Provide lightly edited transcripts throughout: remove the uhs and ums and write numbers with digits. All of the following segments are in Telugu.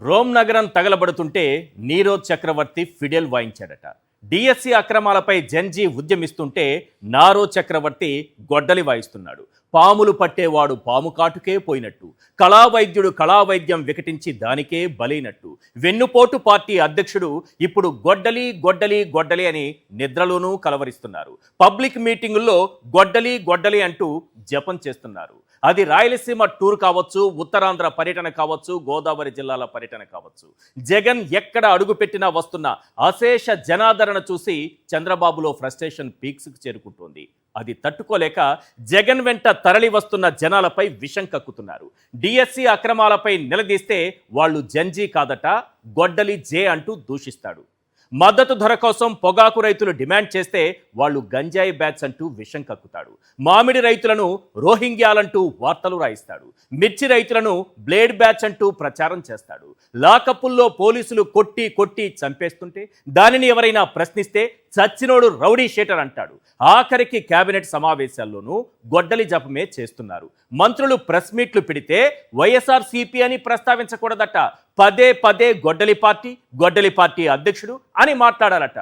రోమ్ నగరం తగలబడుతుంటే నీరజ్ చక్రవర్తి ఫిడెల్ వాయించాడట. డిఎస్సి అక్రమాలపై జంజీ ఉద్యమిస్తుంటే నారో చక్రవర్తి గొడ్డలి వాయిస్తున్నాడు. పాములు పట్టేవాడు పాము కాటుకే పోయినట్టు, కళావైద్యుడు కళావైద్యం వికటించి దానికే బలైనట్టు, వెన్నుపోటు పార్టీ అధ్యక్షుడు ఇప్పుడు గొడ్డలి గొడ్డలి గొడ్డలి అని నిద్రలోనూ కలవరిస్తున్నారు. పబ్లిక్ మీటింగుల్లో గొడ్డలి గొడ్డలి అంటూ జపం చేస్తున్నారు. అది రాయలసీమ టూర్ కావచ్చు, ఉత్తరాంధ్ర పర్యటన కావచ్చు, గోదావరి జిల్లాల పర్యటన కావచ్చు. జగన్ ఎక్కడ అడుగుపెట్టినా వస్తున్న అశేష జనాదరణ చూసి చంద్రబాబులో ఫ్రస్ట్రేషన్ పీక్స్కి చేరుకుంటోంది. అది తట్టుకోలేక జగన్ వెంట తరలి వస్తున్న జనాలపై విషం కక్కుతున్నారు. డిఎస్సి అక్రమాలపై నిలదీస్తే వాళ్ళు జంజీ కాదట, గొడ్డలి జే అంటూ దూషిస్తాడు. మద్దతు ధర కోసం పొగాకు రైతులు డిమాండ్ చేస్తే వాళ్ళు గంజాయి బ్యాచ్ అంటూ విషం కక్కుతాడు. మామిడి రైతులను రోహింగ్యాలంటూ వార్తలు రాయిస్తాడు. మిర్చి రైతులను బ్లేడ్ బ్యాచ్ అంటూ ప్రచారం చేస్తాడు. లాకప్పుల్లో పోలీసులు కొట్టి కొట్టి చంపేస్తుంటే దానిని ఎవరైనా ప్రశ్నిస్తే చచ్చినోడు రౌడీ షీటర్ అంటాడు. ఆఖరికి కేబినెట్ సమావేశాల్లోనూ గొడ్డలి జపమే చేస్తున్నారు. మంత్రులు ప్రెస్ మీట్లు పెడితే వైఎస్ఆర్సీపీ అని ప్రస్తావించకూడదట. పదే పదే గొడ్డలి పార్టీ అధ్యక్షుడు అని మాట్లాడాలట.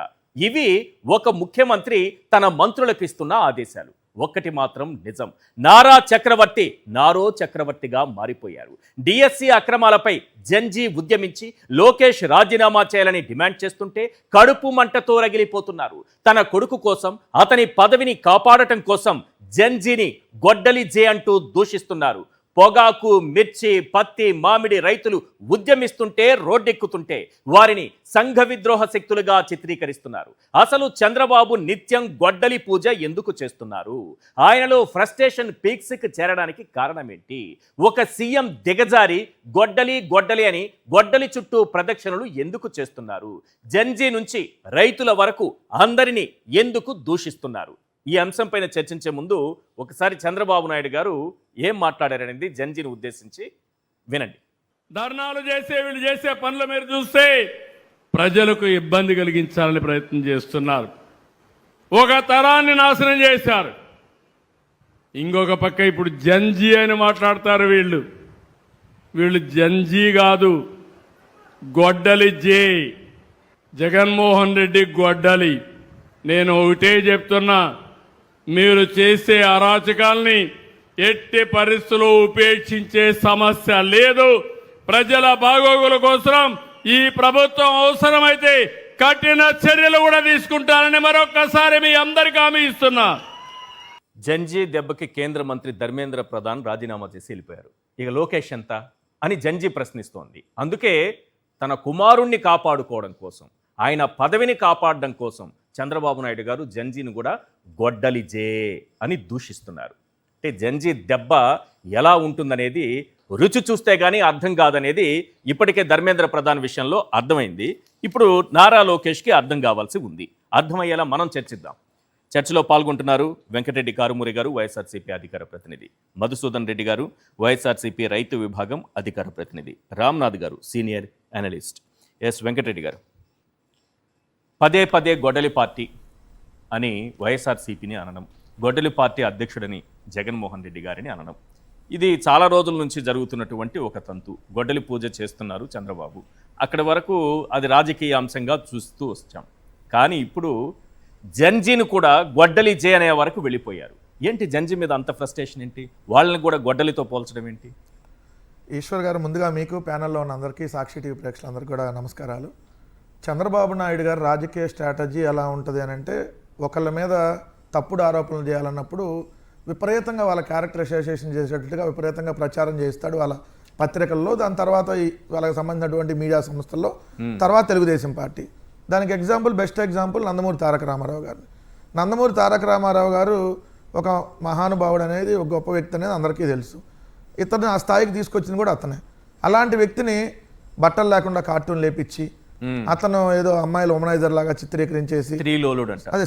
ఇవి ఒక ముఖ్యమంత్రి తన మంత్రులకు ఇస్తున్న ఆదేశాలు. ఒక్కటి మాత్రం నిజం, నారో చక్రవర్తిగా మారిపోయారు. డిఎస్సి అక్రమాలపై జంజీ ఉద్యమించి లోకేష్ రాజీనామా చేయాలని డిమాండ్ చేస్తుంటే కడుపు మంటతో రగిలిపోతున్నారు. తన కొడుకు కోసం, అతని పదవిని కాపాడటం కోసం జంజీని గొడ్డలి జే అంటూ దూషిస్తున్నారు. పొగాకు, మిర్చి, పత్తి, మామిడి రైతులు ఉద్యమిస్తుంటే, రోడ్డెక్కుతుంటే వారిని సంఘ విద్రోహ శక్తులుగా చిత్రీకరిస్తున్నారు. అసలు చంద్రబాబు నిత్యం గొడ్డలి పూజ ఎందుకు చేస్తున్నారు? ఆయనలో ఫ్రస్ట్రేషన్ పీక్స్కి చేరడానికి కారణమేంటి? ఒక సీఎం దిగజారి గొడ్డలి అని గొడ్డలి చుట్టూ ప్రదక్షిణలు ఎందుకు చేస్తున్నారు? జంజీ నుంచి రైతుల వరకు అందరినీ ఎందుకు దూషిస్తున్నారు? ఈ అంశంపైన చర్చించే ముందు ఒకసారి చంద్రబాబు నాయుడు గారు ఏం మాట్లాడారనేది జంజీని ఉద్దేశించి వినండి. ధర్నాలు వీళ్ళు చేసే పనుల మీరు చూస్తే ప్రజలకు ఇబ్బంది కలిగించాలని ప్రయత్నం చేస్తున్నారు. ఒక తరాన్ని నాశనం చేశారు. ఇంకొక పక్క ఇప్పుడు జంజీ అని మాట్లాడతారు. వీళ్ళు జంజీ కాదు, గొడ్డలి జే. జగన్మోహన్ రెడ్డి గొడ్డలి. నేను ఒకటే చెప్తున్నా, మీరు చేసే అరాచకాల్ని ఎట్టి పరిస్థితుల్లో ఉపేక్షించే సమస్య లేదు. ప్రజల బాగోగుల కోసం ఈ ప్రభుత్వం అవసరమైతే కఠిన చర్యలు కూడా తీసుకుంటారని మరొకసారి మీ అందరికీ హామీ ఇస్తున్నా. జంజీ దెబ్బకి కేంద్ర మంత్రి ధర్మేంద్ర ప్రధాన్ రాజీనామా చేసి వెళ్ళిపోయారు. ఇక లోకేష్ ఎంత అని జంజీ ప్రశ్నిస్తోంది. అందుకే తన కుమారుణ్ణి కాపాడుకోవడం కోసం, ఆయన పదవిని కాపాడడం కోసం చంద్రబాబు నాయుడు గారు జంజీని కూడా గొడ్డలి జే అని దూషిస్తున్నారు. అంటే జంజీ దెబ్బ ఎలా ఉంటుందనేది రుచి చూస్తే కానీ అర్థం కాదనేది ఇప్పటికే ధర్మేంద్ర ప్రధాన్ విషయంలో అర్థమైంది. ఇప్పుడు నారా లోకేష్కి అర్థం కావాల్సి ఉంది. అర్థమయ్యేలా మనం చర్చిద్దాం. చర్చలో పాల్గొంటున్నారు వెంకటరెడ్డి కారుమూరి గారు, వైఎస్ఆర్సీపీ అధికార ప్రతినిధి; మధుసూదన్ రెడ్డి గారు, వైఎస్ఆర్సీపీ రైతు విభాగం అధికార ప్రతినిధి; రామ్నాథ్ గారు, సీనియర్ అనలిస్ట్. వెంకటరెడ్డి గారు, పదే పదే గొడ్డలి పార్టీ అని వైఎస్ఆర్సీపీని అనడం, గొడ్డలి పార్టీ అధ్యక్షుడని జగన్మోహన్ రెడ్డి గారిని అనడం, ఇది చాలా రోజుల నుంచి జరుగుతున్నటువంటి ఒక తంతు. గొడ్డలి పూజ చేస్తున్నారు చంద్రబాబు. అక్కడి వరకు అది రాజకీయ అంశంగా చూస్తూ వచ్చాం. కానీ ఇప్పుడు జంజీని కూడా గొడ్డలి జే అనే వరకు వెళ్ళిపోయారు. ఏంటి జంజీ మీద అంత ఫ్రస్ట్రేషన్ ఏంటి? వాళ్ళని కూడా గొడ్డలితో పోల్చడం ఏంటి? ఈశ్వర్ గారు, ముందుగా మీకు ప్యానెల్లో ఉన్న అందరికీ, సాక్షి టీవీ ప్రేక్షకులందరికీ కూడా నమస్కారాలు. చంద్రబాబు నాయుడు గారు రాజకీయ స్ట్రాటజీ ఎలా ఉంటుంది అని అంటే, ఒకళ్ళ మీద తప్పుడు ఆరోపణలు చేయాలన్నప్పుడు విపరీతంగా వాళ్ళ క్యారెక్టర్ అసోసియేషన్ చేసేటట్టుగా విపరీతంగా ప్రచారం చేస్తాడు వాళ్ళ పత్రికల్లో. దాని తర్వాత వాళ్ళకి సంబంధించినటువంటి మీడియా సంస్థల్లో, తర్వాత తెలుగుదేశం పార్టీ. దానికి బెస్ట్ ఎగ్జాంపుల్ నందమూరి తారక రామారావు గారు. నందమూరి తారక రామారావు గారు ఒక మహానుభావుడు అనేది, ఒక గొప్ప వ్యక్తి అనేది అందరికీ తెలుసు. ఇతను ఆ స్థాయికి తీసుకొచ్చింది కూడా అతనే. అలాంటి వ్యక్తిని బట్టలు లేకుండా కార్టూన్ లేపించి, అతను ఏదో అమ్మాయిలు ఉమనైజర్ లాగా చిత్రీకరించేసి,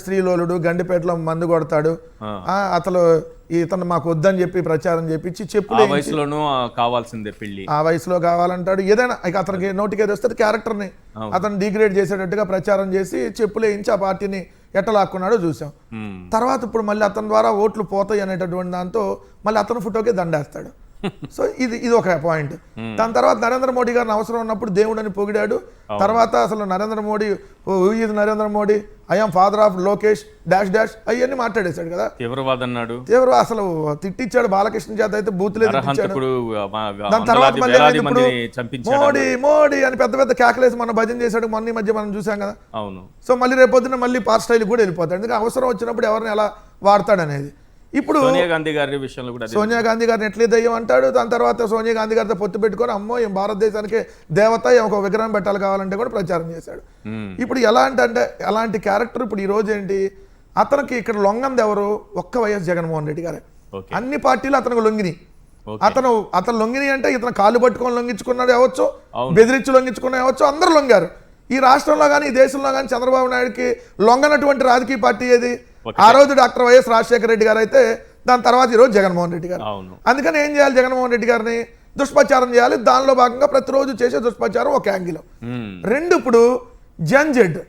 స్త్రీలోలుడు, గండిపేటలో మందు కొడతాడు, ఇతను మాకు వద్దని చెప్పి ప్రచారం చేపించి చెప్పులు ఆ వయసులో కావాలంటాడు. ఏదైనా ఇక అతనికి నోటికేది వస్తే క్యారెక్టర్ని అతను డిగ్రేడ్ చేసేటట్టుగా ప్రచారం చేసి చెప్పులు వేయించి ఆ పార్టీని ఎట్టలాక్కున్నాడో చూసాం. తర్వాత ఇప్పుడు మళ్ళీ అతని ద్వారా ఓట్లు పోతాయి అనేటటువంటి దాంతో మళ్ళీ అతని ఫోటోకే దండేస్తాడు. సో ఇది ఒక పాయింట్. దాని తర్వాత నరేంద్ర మోడీ గారిని అవసరం ఉన్నప్పుడు దేవుడని పొగిడాడు. తర్వాత అసలు Narendra Modi I'm father of Lokesh dash dash అవన్నీ మాట్లాడేశాడు కదా. తీవ్రవాద అన్నాడు, అసలు తిట్టించాడు బాలకృష్ణ చేత అయితే బూతులే తిట్టించాడు. దాని తర్వాత మళ్ళీ ఇప్పుడు మోడీ అని పెద్ద పెద్ద కేకలేసి మన భజన చేశాడు మొన్న ఈ మధ్య మనం చూసాం కదా. అవును. సో మళ్ళీ రేపొద్దున మళ్ళీ పార్ స్టైల్ కూడా వెళ్ళిపోతాడు. ఎందుకంటే అవసరం వచ్చినప్పుడు ఎవరిని ఎలా వాడతాడు అనేది. ఇప్పుడు సోనియా గాంధీ గారి విషయంలో కూడా సోనియా గాంధీ గారిని ఎట్లే దయ్యం అంటాడు. దాని తర్వాత సోనియా గాంధీ గారితో పొత్తు పెట్టుకొని అమ్మో ఏం భారతదేశానికి దేవత ఒక విగ్రహం పెట్టాలి కావాలంటే కూడా ప్రచారం చేశాడు. ఇప్పుడు ఎలాంటి క్యారెక్టర్ ఇప్పుడు ఈ రోజు ఏంటి, అతనికి ఇక్కడ లొంగంది ఎవరు, ఒక్క వైఎస్ జగన్మోహన్ రెడ్డి గారే. అన్ని పార్టీలు అతనికి లొంగిని, అతను లొంగిని అంటే ఇతను కాళ్ళు పట్టుకొని లొంగించుకున్నాడు అవ్వచ్చు, బెదిరించి లొంగించుకున్నా అవ్వచ్చు, అందరూ లొంగారు. ఈ రాష్ట్రంలో కానీ ఈ దేశంలో కానీ చంద్రబాబు నాయుడుకి లొంగనటువంటి రాజకీయ పార్టీ ఏది? ఆ రోజు డాక్టర్ వైఎస్ రాజశేఖర రెడ్డి గారు అయితే, దాని తర్వాత ఈరోజు జగన్మోహన్ రెడ్డి గారు. అందుకని ఏం చేయాలి, జగన్మోహన్ రెడ్డి గారిని దుష్ప్రచారం చేయాలి. దానిలో భాగంగా ప్రతిరోజు చేసే దుష్ప్రచారం ఒక యాంగిల్. రెండు, ఇప్పుడు జెడ్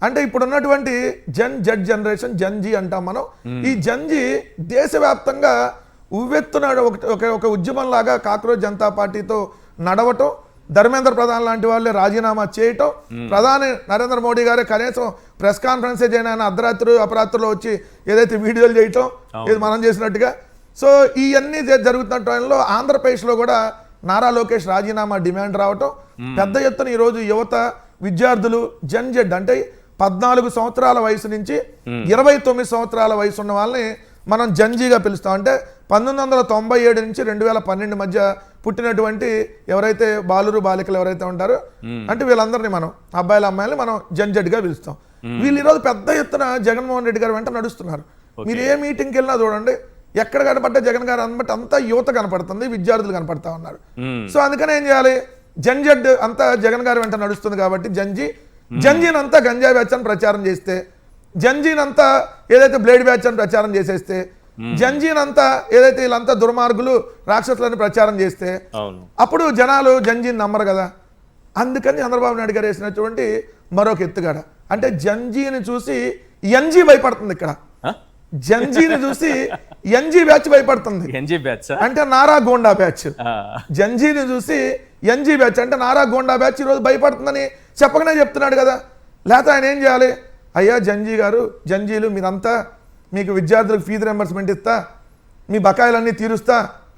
అంటే ఇప్పుడు ఉన్నటువంటి జెడ్ జనరేషన్, జీ అంటాం మనం. ఈ జీ దేశవ్యాప్తంగా ఉవ్వెత్తున ఒక ఉద్యమం లాగా కాక్రోచ్ జనతా పార్టీతో నడవటం, ధర్మేంద్ర ప్రధాన్ లాంటి వాళ్ళే రాజీనామా చేయటం, ప్రధాని నరేంద్ర మోడీ గారే కనీసం ప్రెస్ కాన్ఫరెన్స్ చేయని అర్ధరాత్రి అపరాత్రులు వచ్చి ఏదైతే వీడియోలు చేయటం, ఇది మనం చేసినట్టుగా. సో ఇవన్నీ జరుగుతున్న టైంలో ఆంధ్రప్రదేశ్లో కూడా నారా లోకేష్ రాజీనామా డిమాండ్ రావటం, పెద్ద ఎత్తున ఈరోజు యువత విద్యార్థులు జెడ్ అంటే 14 సంవత్సరాల వయసు నుంచి 29 సంవత్సరాల వయసు ఉన్న వాళ్ళని మనం జంజీగా పిలుస్తాం. అంటే 1997 నుంచి 2012 మధ్య పుట్టినటువంటి ఎవరైతే బాలురు బాలికలు ఎవరైతే ఉంటారో అంటే వీళ్ళందరినీ మనం అబ్బాయిల అమ్మాయిలు మనం జెడ్గా పిలుస్తాం. వీళ్ళు ఈరోజు పెద్ద ఎత్తున జగన్మోహన్ రెడ్డి గారు వెంట నడుస్తున్నారు. మీరు ఏ మీటింగ్కి వెళ్ళినా చూడండి, ఎక్కడ కనపడ్డా జగన్ గారు అనమాట అంతా యువత కనపడుతుంది, విద్యార్థులు కనపడతా ఉన్నారు. సో అందుకని ఏం చేయాలి, జెడ్ అంతా జగన్ గారి వెంట నడుస్తుంది కాబట్టి జంజీని అంతా గంజాయి బ్యాచ్ అని ప్రచారం చేస్తే, జంజీని అంతా ఏదైతే బ్లేడ్ బ్యాచ్ అని ప్రచారం చేసేస్తే, జంజీని అంతా ఏదైతే వీళ్ళంతా దుర్మార్గులు రాక్షసులని ప్రచారం చేస్తే అప్పుడు జనాలు జంజీని నమ్మరు కదా. అందుకని చంద్రబాబు నాయుడు గారు వేసినటువంటి మరొక ఎత్తుగడ అంటే జంజీని చూసి ఎన్జీ భయపడుతుంది. ఇక్కడ జంజీని చూసి ఎన్జీ బ్యాచ్ భయపడుతుంది. అంటే నారా గోండా బ్యాచ్. జంజీని చూసి ఎన్జీ బ్యాచ్ అంటే నారా గోండా బ్యాచ్ ఈరోజు భయపడుతుందని చెప్పకనే చెప్తున్నాడు కదా. లేకపోతే ఆయన ఏం చేయాలి, అయ్యా జంజీలు మీరంతా మీకు విద్యార్థులకు ఫీజు రింబర్స్మెంట్ ఇస్తా, మీ బకాయిలన్నీ తీరుస్తా,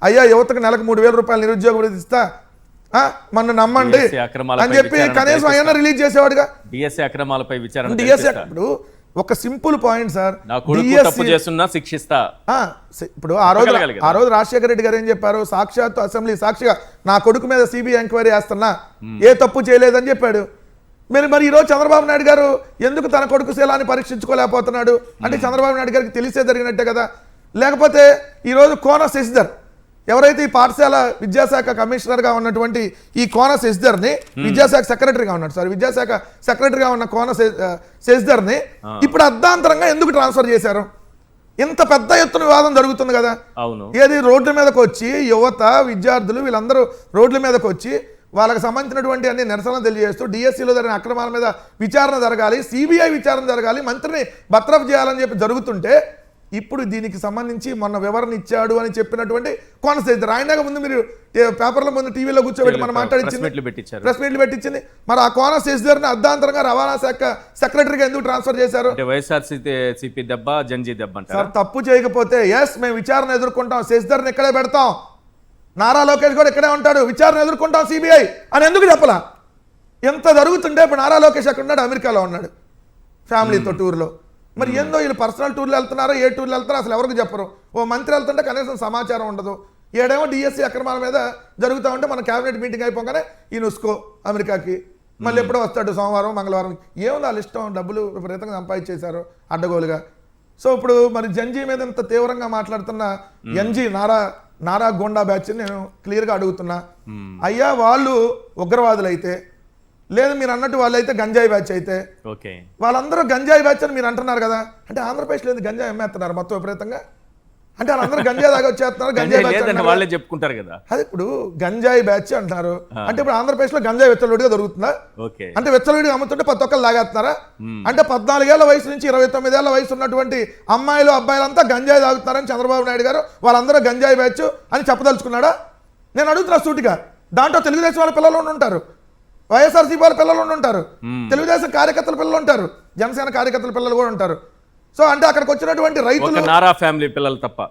అయ్యా యువతకు నెలకు 3,000 రూపాయలు నిరుద్యోగ వృత్తి ఇస్తా, మన నమ్మండి అని చెప్పి కనీసం ఆయన రిలీజ్ చేసేవాడుగా. డిఎస్సీ అక్రమాలపై విచారణ. ఇప్పుడు ఒక సింపుల్ పాయింట్ సార్, ఇప్పుడు ఆ రోజు రాజశేఖర రెడ్డి గారు ఏం చెప్పారు, సాక్షాత్తు అసెంబ్లీ సాక్షిగా నా కొడుకు మీద సిబిఐ ఎంక్వైరీ చేస్తున్నా, ఏ తప్పు చేయలేదని చెప్పాడు. మరి ఈరోజు చంద్రబాబు నాయుడు గారు ఎందుకు తన కొడుకు శీలాన్ని పరీక్షించుకోలేకపోతున్నాడు అంటే చంద్రబాబు నాయుడు గారికి తెలిసే జరిగినట్టే కదా. లేకపోతే ఈరోజు కోన శశిధర్ ఎవరైతే ఈ పాఠశాల విద్యాశాఖ కమిషనర్గా ఉన్నటువంటి ఈ కోన శశిధర్ని, విద్యాశాఖ సెక్రటరీగా ఉన్నాడు విద్యాశాఖ సెక్రటరీగా ఉన్న కోన శశిధర్ని ఇప్పుడు అర్ధాంతరంగా ఎందుకు ట్రాన్స్ఫర్ చేశారు? ఇంత పెద్ద ఎత్తున వివాదం జరుగుతుంది కదా. ఏది రోడ్ల మీదకి వచ్చి యువత విద్యార్థులు వీళ్ళందరూ రోడ్ల మీదకి వచ్చి వాళ్ళకి సంబంధించినటువంటి అన్ని నిరసనలు తెలియజేస్తూ డిఎస్సీలో జరిగిన అక్రమాల మీద విచారణ జరగాలి, సిబిఐ విచారణ జరగాలి, మంత్రిని బర్తరఫ్ చేయాలని చెప్పి జరుగుతుంటే ఇప్పుడు దీనికి సంబంధించి మొన్న వివరణ ఇచ్చాడు అని చెప్పినటువంటి కొనసాగుతారు. ఆయనగా ముందు మీరు పేపర్ల ముందు టీవీలో కూర్చోబెట్టి మనం మాట్లాడించింది, ప్రెస్ మీట్లు పెట్టించింది. మరి ఆ కోన శశిధర్ని అర్ధాంతరంగా రవాణా శాఖ సెక్రటరీగా ఎందుకు ట్రాన్స్ఫర్ చేశారు? వైఎస్ఆర్సీపీ దెబ్బ, జంజీ దెబ్బ. సార్ తప్పు చేయకపోతే ఎస్ మేము విచారణ ఎదుర్కొంటాం, శశిధర్ని ఇక్కడే పెడతాం, నారా లోకేష్ కూడా ఇక్కడే ఉంటాడు, విచారణ ఎదుర్కొంటాం సిబిఐ అని ఎందుకు చెప్పలా? ఎంత జరుగుతుంటే ఇప్పుడు నారా లోకేష్ అక్కడ ఉన్నాడు, అమెరికాలో ఉన్నాడు ఫ్యామిలీతో టూర్లో. మరి ఏందో వీళ్ళు పర్సనల్ టూర్లు వెళ్తున్నారో ఏ టూర్లు వెళ్తారో అసలు ఎవరికి చెప్పరు. ఓ మంత్రి వెళ్తుంటే కనీసం సమాచారం ఉండదు. ఏడేమో డిఎస్సీ అక్రమాల మీద జరుగుతూ ఉంటే మన క్యాబినెట్ మీటింగ్ అయిపోగానే ఈ నుసుకో అమెరికాకి, మళ్ళీ ఎప్పుడో వస్తాడు సోమవారం మంగళవారం. ఏముంది వాళ్ళ ఇష్టం, డబ్బులు విపరీతంగా సంపాదించేశారు అడ్డగోలుగా. సో ఇప్పుడు మరి జంజీ మీద ఇంత తీవ్రంగా మాట్లాడుతున్న ఎన్జీ నారా గోండా బ్యాచ్ నేను క్లియర్గా అడుగుతున్నా, అయ్యా వాళ్ళు ఉగ్రవాదులు అయితే, లేదు మీరు అన్నట్టు వాళ్ళైతే గంజాయి బ్యాచ్ అయితే, వాళ్ళందరూ గంజాయి బ్యాచ్ అని మీరు అంటున్నారు కదా. అంటే ఆంధ్రప్రదేశ్లో గంజాయి అమ్మేస్తున్నారు మొత్తం విపరీతంగా. అంటే వాళ్ళందరూ గంజాయి దాకా వచ్చేస్తున్నారు, గంజాయి బ్యాచ్ వాళ్ళే చెప్పుకుంటారు కదా. అది ఇప్పుడు గంజాయి బ్యాచ్ అంటున్నారు. అంటే ఇప్పుడు ఆంధ్రప్రదేశ్లో గంజాయి వెచ్చలుడిగా దొరుకుతుందా? అంటే వెచ్చలుడిగా అమ్ముతుంటే 10 ఒక్కరు లాగేస్తున్నారా? అంటే 14 ఏళ్ల వయసు నుంచి 29 ఏళ్ల వయసు ఉన్నటువంటి అమ్మాయిలు అబ్బాయిలంతా గంజాయి తాగుతున్నారని చంద్రబాబు నాయుడు గారు వాళ్ళందరూ గంజాయి బ్యాచ్ అని చెప్పదలుచుకున్నాడా? నేను అడుగుతున్నా సూటిగా. దాంట్లో తెలుగుదేశం వాళ్ళ పిల్లలు ఉంటారు, వైఎస్ఆర్సీపీ వాళ్ళ పిల్లలు ఉంటారు, తెలుగుదేశం కార్యకర్తల పిల్లలు ఉంటారు, జనసేన కార్యకర్తల పిల్లలు కూడా ఉంటారు. సో అంటే అక్కడికి వచ్చినటువంటి రైతులు నారా ఫ్యామిలీ పిల్లలు తప్ప,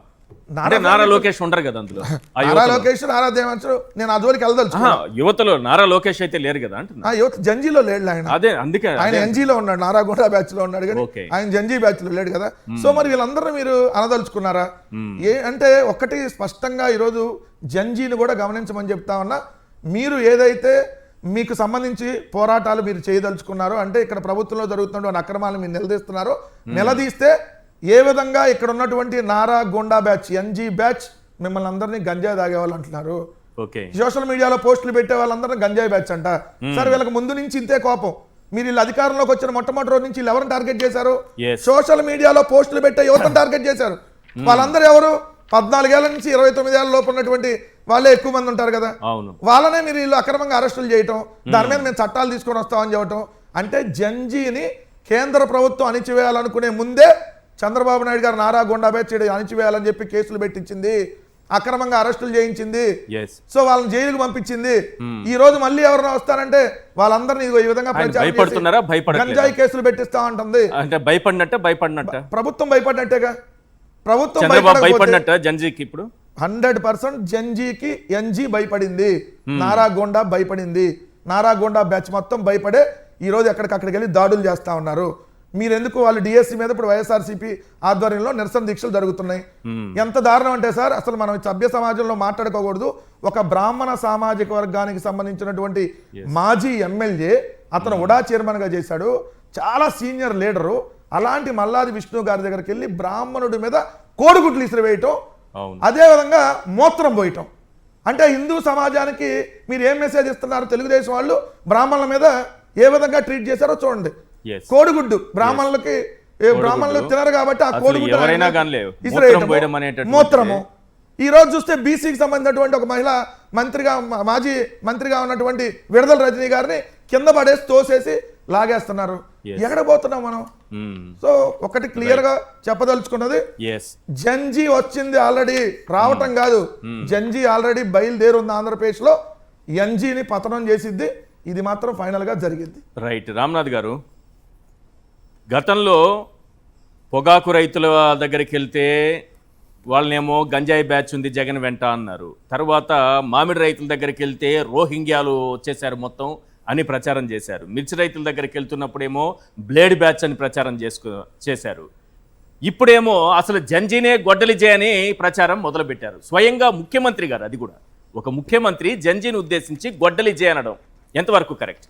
నారా లోకేష్ ఉండరు కదా అందులో. నారా లోకేష్, నారా దేవంశు, నేను ఆ జోలికి వెళ్ళదలుచు. యువతలో నారా లోకేష్ అయితే లేరు కదా అంటున్నా. యువత జంజీలో లేడు ఆయన. అదే అందుకే ఆయన ఎన్జీలో ఉన్నాడు, నారాగొండ బ్యాచ్ లో ఉన్నాడు కానీ ఆయన జంజీ బ్యాచ్ లో లేడు కదా. సో మరి వీళ్ళందరూ మీరు అనదలుచుకున్నారా? అంటే ఒక్కటి స్పష్టంగా ఈరోజు జంజీని కూడా గమనించమని చెప్తా ఉన్నా. మీరు ఏదైతే మీకు సంబంధించి పోరాటాలు మీరు చేయదలుచుకున్నారో, అంటే ఇక్కడ ప్రభుత్వంలో జరుగుతున్నటువంటి అక్రమాలు మీరు నిలదీస్తున్నారో, నిలదీస్తే ఏ విధంగా ఇక్కడ ఉన్నటువంటి Nara Gonda batch, NG batch మిమ్మల్ని అందరినీ గంజాయి తాగేవాళ్ళు అంటున్నారు. సోషల్ మీడియాలో పోస్టులు పెట్టే వాళ్ళందరినీ గంజాయి బ్యాచ్ అంట. సరే, వీళ్ళకి ముందు నుంచి ఇంతే కోపం. మీరు వీళ్ళు అధికారంలోకి వచ్చిన మొట్టమొదటి రోజు నుంచి ఎవరిని టార్గెట్ చేశారు? సోషల్ మీడియాలో పోస్టులు పెట్టే యువతను టార్గెట్ చేశారు. వాళ్ళందరూ ఎవరు? 14 ఏళ్ల నుంచి 29 ఏళ్ల లోపు ఉన్నటువంటి వాళ్ళే ఎక్కువ మంది ఉంటారు కదా. వాళ్ళనే మీరు వీళ్ళు అక్రమంగా అరెస్టులు చేయటం, దాని మీద మేము చట్టాలు తీసుకొని వస్తామని చెప్పటం. అంటే జంజీని కేంద్ర ప్రభుత్వం అణిచివేయాలనుకునే ముందే చంద్రబాబు నాయుడు గారు నారా గోండా బ్యాచ్ అణిచివేయాలని చెప్పి కేసులు పెట్టించింది, అక్రమంగా అరెస్టులు చేయించింది, సో వాళ్ళని జైలుకు పంపించింది. ఈ రోజు మళ్ళీ ఎవరైనా వస్తారంటే వాళ్ళందరినీ ఈ విధంగా గంజాయి కేసులు పెట్టిస్తా ఉంటుంది. అంటే భయపడినట్ట ప్రభుత్వం భయపడినట్టేగా. ప్రభుత్వం భయపడినట్ట జంజీకి ఇప్పుడు 100% జంజీకి ఎన్జీ భయపడింది, నారా గోండా భయపడింది, నారా గోండా బ్యాచ్ మొత్తం భయపడే ఈ రోజు ఎక్కడికక్కడికి వెళ్ళి దాడులు చేస్తా ఉన్నారు. మీరెందుకు వాళ్ళు డిఎస్సి మీద ఇప్పుడు వైఎస్ఆర్సీపీ ఆధ్వర్యంలో నిరసన దీక్షలు జరుగుతున్నాయి. ఎంత దారుణం అంటే సార్, అసలు మనం సభ్య సమాజంలో మాట్లాడుకోకూడదు. ఒక బ్రాహ్మణ సామాజిక వర్గానికి సంబంధించినటువంటి మాజీ ఎమ్మెల్యే, అతను ఉడా చైర్మన్ గా చేశాడు, చాలా సీనియర్ లీడరు. అలాంటి మల్లాది విష్ణు గారి దగ్గరికి వెళ్ళి బ్రాహ్మణుడి మీద కోడిగుడ్లు ఇసిరివేయటం, అదేవిధంగా మూత్రం పోయటం. అంటే హిందూ సమాజానికి మీరు ఏం మెసేజ్ ఇస్తున్నారు? తెలుగుదేశం వాళ్ళు బ్రాహ్మణుల మీద ఏ విధంగా ట్రీట్ చేశారో చూడండి. కోడిగుడ్డు బ్రాహ్మణులకి, బ్రాహ్మణులు తినరు కాబట్టి ఆ కోడిగుడ్డు మూత్రము. ఈ రోజు చూస్తే బీసీకి సంబంధించినటువంటి ఒక మహిళ మంత్రిగా, మాజీ మంత్రిగా ఉన్నటువంటి విడుదల రజనీ గారిని కింద పడేసి తోసేసి లాగేస్తున్నారు. ఎక్కడ పోతున్నాం మనం? సో ఒకటి క్లియర్ గా చెప్పదలుచుకున్నది, జంజీ వచ్చింది ఆల్రెడీ, రావటం కాదు, జంజీ ఆల్రెడీ బయలుదేరుంది ఆంధ్రప్రదేశ్ లో. ఎన్జీని పతనం చేసిద్ది, ఇది మాత్రం ఫైనల్ గా జరిగింది. రైట్. రామ్నాథ్ గారు, గతంలో పొగాకు రైతుల దగ్గరికి వెళ్తే వాళ్ళనేమో గంజాయి బ్యాచ్ ఉంది జగన్ వెంట అన్నారు. తర్వాత మామిడి రైతుల దగ్గరికి వెళ్తే రోహింగ్యాలు వచ్చేసారు మొత్తం అని ప్రచారం చేశారు. మిర్చి రైతుల దగ్గరికి వెళ్తున్నప్పుడేమో బ్లేడ్ బ్యాచ్ అని ప్రచారం చేశారు. ఇప్పుడేమో అసలు జంజీనే గొడ్డలి చేయని ప్రచారం మొదలుపెట్టారు. స్వయంగా ముఖ్యమంత్రి గారు, అది కూడా ఒక ముఖ్యమంత్రి జంజీని ఉద్దేశించి గొడ్డలి చేయనడం ఎంతవరకు కరెక్ట్?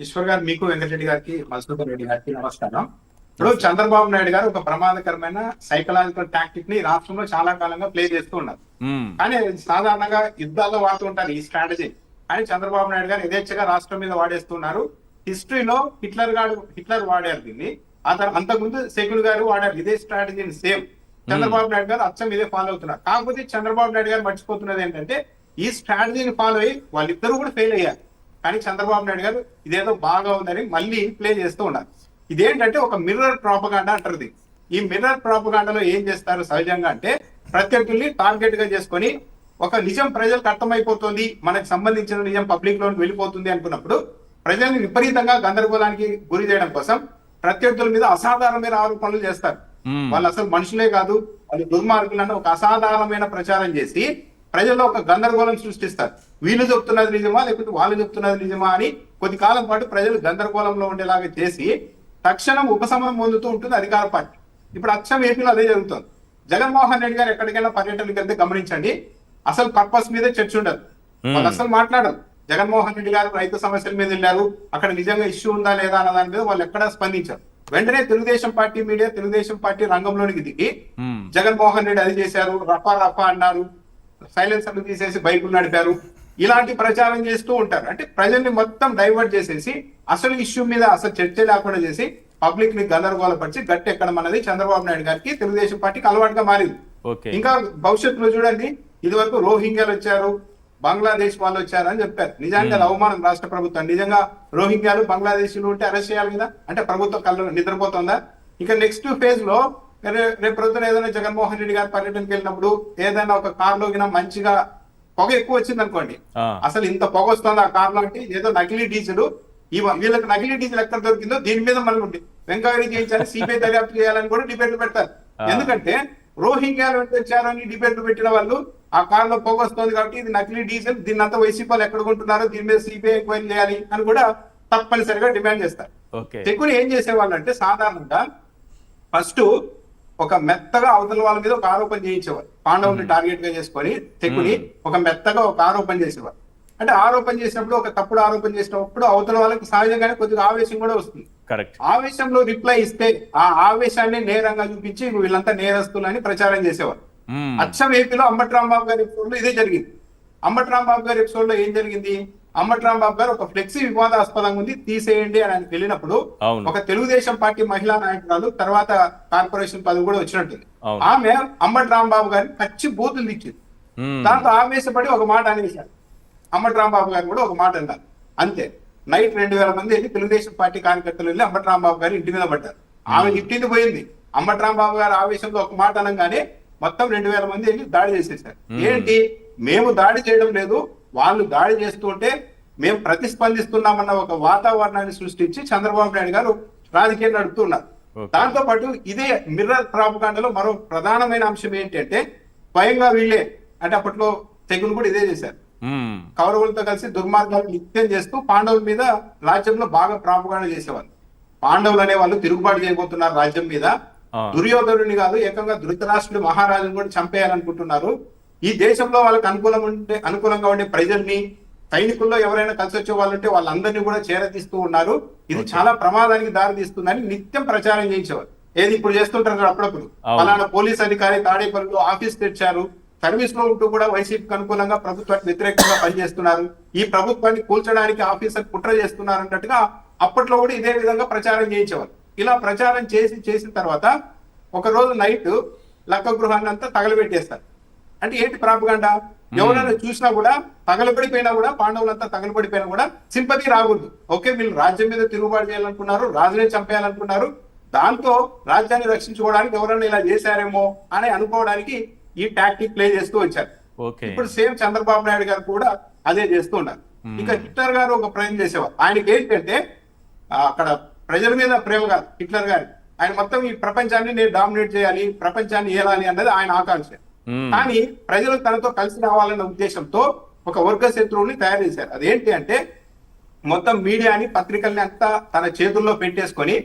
ఈశ్వర్ గారు, మీకు వెంకటరెడ్డి గారికి, మధుసూదన్ రెడ్డి గారికి నమస్కారం. ఇప్పుడు చంద్రబాబు నాయుడు గారు ఒక ప్రమాదకరమైన సైకలాజికల్ టాక్టిక్ ని రాష్ట్రంలో చాలా కాలంగా ప్లే చేస్తూ ఉన్నారు. కానీ సాధారణంగా యుద్ధాల్లో వాడుతూ ఉంటారు ఈ స్ట్రాటజీ. కానీ చంద్రబాబు నాయుడు గారు యథేచ్ఛగా రాష్ట్రం మీద వాడేస్తున్నారు. హిస్టరీలో హిట్లర్ వాడారు దీన్ని, అంతకుముందు సెకుల్ గారు వాడారు ఇదే స్ట్రాటజీని సేమ్. చంద్రబాబు నాయుడు గారు అచ్చం ఇదే ఫాలో అవుతున్నారు. కాకపోతే చంద్రబాబు నాయుడు గారు మర్చిపోతున్నది ఏంటంటే, ఈ స్ట్రాటజీని ఫాలో అయ్యి వాళ్ళిద్దరూ కూడా ఫెయిల్ అయ్యారు. కానీ చంద్రబాబు నాయుడు గారు ఇదేదో బాగా ఉందని మళ్ళీ ప్లే చేస్తూ ఉన్నారు. ఇదేంటంటే ఒక మిర్రర్ ప్రాపగాండా అంటారు. ఈ మిర్రర్ ప్రాపగాండాలో ఏం చేస్తారు సహజంగా అంటే, ప్రత్యర్థుల్ని టార్గెట్ గా చేసుకొని ఒక నిజం ప్రజలకు అర్థమైపోతుంది, మనకు సంబంధించిన నిజం పబ్లిక్ లోకి వెళ్ళిపోతుంది అనుకున్నప్పుడు ప్రజల్ని విపరీతంగా గందరగోళానికి గురి చేయడం కోసం ప్రత్యర్థుల మీద అసాధారణమైన ఆరోపణలు చేస్తారు. వాళ్ళు అసలు మనుషులే కాదు, వాళ్ళు దుర్మార్గులను ఒక అసాధారణమైన ప్రచారం చేసి ప్రజల్లో ఒక గందరగోళం సృష్టిస్తారు. వీళ్ళు చెప్తున్నది నిజమా లేకపోతే వాళ్ళు చెప్తున్నది నిజమా అని కొద్ది కాలం పాటు ప్రజలు గందరగోళంలో ఉండేలాగా చేసి తక్షణం ఉపశమనం పొందుతూ ఉంటుంది అధికార పార్టీ. ఇప్పుడు అచ్చం ఏపీలో అదే జరుగుతుంది. జగన్మోహన్ రెడ్డి గారు ఎక్కడికైనా పర్యటనకి వెళ్తే గమనించండి, అసలు పర్పస్ మీదే చర్చ ఉండదు, వాళ్ళు అసలు మాట్లాడరు. జగన్మోహన్ రెడ్డి గారు రైతు సమస్యల మీద వెళ్ళారు, అక్కడ నిజంగా ఇష్యూ ఉందా లేదా అన్న దాని మీద వాళ్ళు ఎక్కడా స్పందించారు. వెంటనే Telugu Desam party media, Telugu Desam party రంగంలోనికి దిగి జగన్మోహన్ రెడ్డి అది చేశారు, రఫా రఫా అన్నారు, సైలెన్సర్లు తీసేసి బైకులు నడిపారు, ఇలాంటి ప్రచారం చేస్తూ ఉంటారు. అంటే ప్రజల్ని మొత్తం డైవర్ట్ చేసేసి అసలు ఇష్యూ మీద అసలు చర్చ లేకుండా చేసి పబ్లిక్ ని గందరగోళపరిచి గట్టి ఎక్కడం అనేది చంద్రబాబు నాయుడు గారికి, తెలుగుదేశం పార్టీకి అలవాటుగా మారింది. ఇంకా భవిష్యత్తులో చూడండి, ఇది వరకు రోహింగ్యాలు వచ్చారు, బంగ్లాదేశ్ వాళ్ళు వచ్చారు అని చెప్పారు. నిజానికి అది అవమానం రాష్ట్ర ప్రభుత్వం. నిజంగా రోహింగ్యాలు బంగ్లాదేశీలు ఉంటే అరెస్ట్ చేయాలి కదా, అంటే ప్రభుత్వం కళ్ళు నిద్రపోతుందా? ఇక నెక్స్ట్ ఫేజ్ లో రేపు ప్రొద్దున ఏదైనా జగన్మోహన్ రెడ్డి గారి పర్యటనకి వెళ్ళినప్పుడు ఏదైనా ఒక కారులో గిన మంచిగా పొగ ఎక్కువ వచ్చింది అనుకోండి, అసలు ఇంత పొగ వస్తుంది ఆ కారులో అంటే ఏదో నకిలీ డీజిల్, వీళ్ళకి నకిలీ డీజిల్ ఎక్కడ దొరికిందో దీని మీద మనం ఎంక్వైరీ చేయించాలి, సిబిఐ దర్యాప్తు చేయాలని కూడా డిబేట్లు పెడతారు. ఎందుకంటే రోహింగ్యాలు వచ్చారు అని డిబేట్లు పెట్టిన వాళ్ళు ఆ కారులో పొగ వస్తుంది కాబట్టి ఇది నకిలీ డీజిల్, దీన్ని అంతా వైసీపీ ఎక్కడ కొంటున్నారో దీని మీద సిబిఐ ఎంక్వైరీ చేయాలి అని కూడా తప్పనిసరిగా డిమాండ్ చేస్తారు. తెగులు ఏం చేసేవాళ్ళు అంటే సాధారణంగా ఫస్ట్ ఒక మెత్తగా అవతల వాళ్ళ మీద ఒక ఆరోపణ చేయించేవారు. పాండవుని టార్గెట్ గా చేసుకొని తెగుని ఒక మెత్తగా ఒక ఆరోపణ చేసేవారు. అంటే ఆరోపణ చేసినప్పుడు ఒక తప్పుడు ఆరోపణ చేసినప్పుడు అవతల వాళ్ళకి సహజంగానే కొద్దిగా ఆవేశం కూడా వస్తుంది. ఆవేశంలో రిప్లై ఇస్తే ఆ ఆవేశాన్ని నేరంగా చూపించి వీళ్ళంతా నేరస్తులని ప్రచారం చేసేవారు. అచ్చం ఏపీలో అంబటి రాంబాబు గారి ఎపిసోడ్ లో ఇదే జరిగింది. అంబటి రాంబాబు గారి ఎపిసోడ్ లో ఏం జరిగింది, అంబటి రాంబాబు గారు ఒక ఫ్లెక్సీ వివాదాస్పదంగా ఉంది తీసేయండి అని ఆయన వెళ్ళినప్పుడు ఒక తెలుగుదేశం పార్టీ మహిళా నాయకురాలు తర్వాత కార్పొరేషన్ పదవి కూడా వచ్చినట్టుంది, ఆమె అంబటి రాంబాబు గారిని పచ్చి బూతులు ఇచ్చింది. దాంతో ఆవేశపడి ఒక మాట అనేసారు. అంబటి రాంబాబు గారు కూడా ఒక మాట అన్నారు. అంతే, నైట్ 2000 మంది వెళ్ళి తెలుగుదేశం పార్టీ కార్యకర్తలు వెళ్ళి అంబటి రాంబాబు గారు ఇంటి మీద పడ్డారు. ఆమె తిట్టింది పోయింది. అంబటి రాంబాబు గారు ఆవేశంలో ఒక మాట అనగానే మొత్తం 2000 మంది వెళ్ళి దాడి చేసేసారు. ఏంటి, మేము దాడి చేయడం లేదు, వాళ్ళు దాడి చేస్తూ ఉంటే మేము ప్రతిస్పందిస్తున్నామన్న ఒక వాతావరణాన్ని సృష్టించి చంద్రబాబు నాయుడు గారు రాజకీయం నడుపుతున్నారు. దాంతో పాటు ఇదే మిర్రర్ ప్రాపగాండాలో మరో ప్రధానమైన అంశం ఏంటంటే స్వయంగా వీళ్ళే అంటే అప్పట్లో తెగులు కూడా ఇదే చేశారు. కౌరవులతో కలిసి దుర్మార్గాలు నిత్యం చేస్తూ పాండవుల మీద రాజ్యంలో బాగా ప్రాపగాండ చేసేవాళ్ళు. పాండవులు అనే వాళ్ళు తిరుగుబాటు చేయబోతున్నారు రాజ్యం మీద, దుర్యోధనుడిని కాదు ఏకంగా ధృతరాష్ట్రుడి మహారాజుని కూడా చంపేయాలనుకుంటున్నారు. ఈ దేశంలో వాళ్ళకి అనుకూలంగా ఉండే ప్రజల్ని సైనికుల్లో ఎవరైనా కలిసి వచ్చే వాళ్ళంటే వాళ్ళందరినీ కూడా చేరదీస్తూ ఉన్నారు. ఇది చాలా ప్రమాదానికి దారి తీస్తుందని నిత్యం ప్రచారం చేయించేవారు. ఏది ఇప్పుడు చేస్తుంటారు అప్పుడప్పుడు, ఫలానా పోలీస్ అధికారి తాడేపల్లిలో ఆఫీస్ తెచ్చారు, సర్వీస్ లో ఉంటూ కూడా వైసీపీకి అనుకూలంగా ప్రభుత్వానికి వ్యతిరేకంగా పనిచేస్తున్నారు, ఈ ప్రభుత్వాన్ని కూల్చడానికి ఆఫీసర్ కుట్ర చేస్తున్నారు అన్నట్టుగా అప్పట్లో కూడా ఇదే విధంగా ప్రచారం చేయించేవారు. ఇలా ప్రచారం చేసిన తర్వాత ఒక రోజు నైట్ లక్క గృహాన్ని అంతా తగలబెట్టేస్తారు. అంటే ఏంటి ప్రాపగాండా, ఎవరైనా చూసినా కూడా తగలబడిపోయినా కూడా పాండవులంతా తగలబడిపోయినా కూడా సింపతి రాకూడదు. ఓకే, వీళ్ళు రాజ్యం మీద తిరుగుబాటు చేయాలనుకున్నారు, రాజునే చంపేయాలనుకున్నారు, దాంతో రాజ్యాన్ని రక్షించుకోవడానికి ఎవరైనా ఇలా చేశారేమో అని అనుకోవడానికి ఈ టాక్టిక్ ప్లే చేస్తూ వచ్చారు. ఇప్పుడు సేమ్ చంద్రబాబు నాయుడు గారు కూడా అదే చేస్తూ ఉన్నారు. ఇంకా హిట్లర్ గారు ఒక ప్రయత్నం చేసేవారు. ఆయనకి ఏంటంటే అక్కడ ప్రజల మీద ప్రేమ కాదు హిట్లర్ గారి, ఆయన మొత్తం ఈ ప్రపంచాన్ని నేను డామినేట్ చేయాలి, ప్రపంచాన్ని ఏలాలి అన్నది ఆయన ఆకాంక్ష. కానీ ప్రజలు తనతో కలిసి రావాలన్న ఉద్దేశంతో ఒక వర్గ శత్రువుని తయారు చేశారు. అదేంటి అంటే మొత్తం మీడియాని పత్రికల్ని అంతా తన చేతుల్లో పెట్టేసుకొని,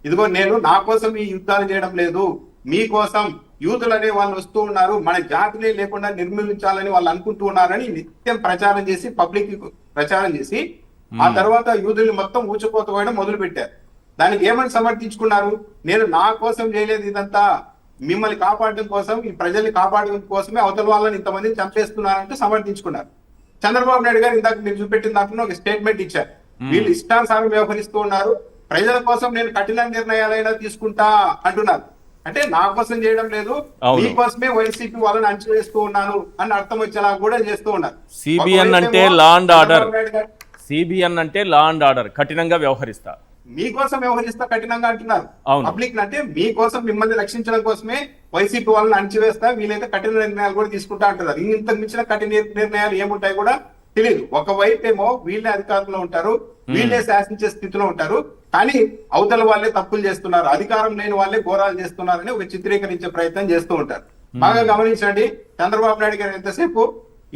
ఇదిగో నేను నా కోసం ఈ యుద్ధాలు చేయడం లేదు, మీకోసం యూతులు అనే వాళ్ళు వస్తూ ఉన్నారు, మన జాతిని లేకుండా నిర్మూలించాలని వాళ్ళు అనుకుంటూ ఉన్నారని నిత్యం ప్రచారం చేసి పబ్లిక్ ప్రచారం చేసి ఆ తర్వాత యూతుల్ని మొత్తం ఊచకోతకోవడం మొదలు పెట్టారు. దానికి ఏమని సమర్థించుకున్నారు, నేను నా కోసం చేయలేదు, ఇదంతా మిమ్మల్ని కాపాడడం కోసం, ఈ ప్రజల్ని కాపాడడం కోసమే అవతల వాళ్ళని ఇంతమందిని చంపేస్తున్నారంటే సమర్థించుకున్నారు. చంద్రబాబు నాయుడు గారు ఇందాక మీరు చూపెట్టిన దాంట్లో ఒక స్టేట్మెంట్ ఇచ్చారు, వీళ్ళు ఇష్టానుసారం వ్యవహరిస్తూ ఉన్నారు, ప్రజల కోసం నేను కఠిన నిర్ణయాలైనా తీసుకుంటా అంటున్నారు. అంటే నా కోసం చేయడం లేదు, మీకోసమే వైసీపీ వాళ్ళని అంచవేస్తూ ఉన్నాను అని అర్థం వచ్చేలా కూడా చేస్తూ ఉన్నారు. సిబిఎన్ అంటే లా అండ్ ఆర్డర్, సిబిఎన్ అంటే లా అండ్ ఆర్డర్, కఠినంగా వ్యవహరిస్తా, మీకోసం వ్యవహరిస్తా కఠినంగా అంటున్నారు. పబ్లిక్ అంటే మీకోసం మిమ్మల్ని రక్షించడం కోసమే వైసీపీ వాళ్ళని అణచివేస్తా, వీలైతే కఠిన నిర్ణయాలు కూడా తీసుకుంటా అంటున్నారు. ఇంతకు మించిన కఠిన నిర్ణయాలు ఏముంటాయి కూడా తెలియదు. ఒకవైపు ఏమో వీళ్ళే అధికారంలో ఉంటారు, వీళ్ళే శాసించే స్థితిలో ఉంటారు, కానీ అవతల వాళ్ళే తప్పులు చేస్తున్నారు, అధికారం లేని వాళ్ళే ఘోరాలు చేస్తున్నారని ఒక చిత్రీకరించే ప్రయత్నం చేస్తూ ఉంటారు. బాగా గమనించండి, చంద్రబాబు నాయుడు గారు ఎంతసేపు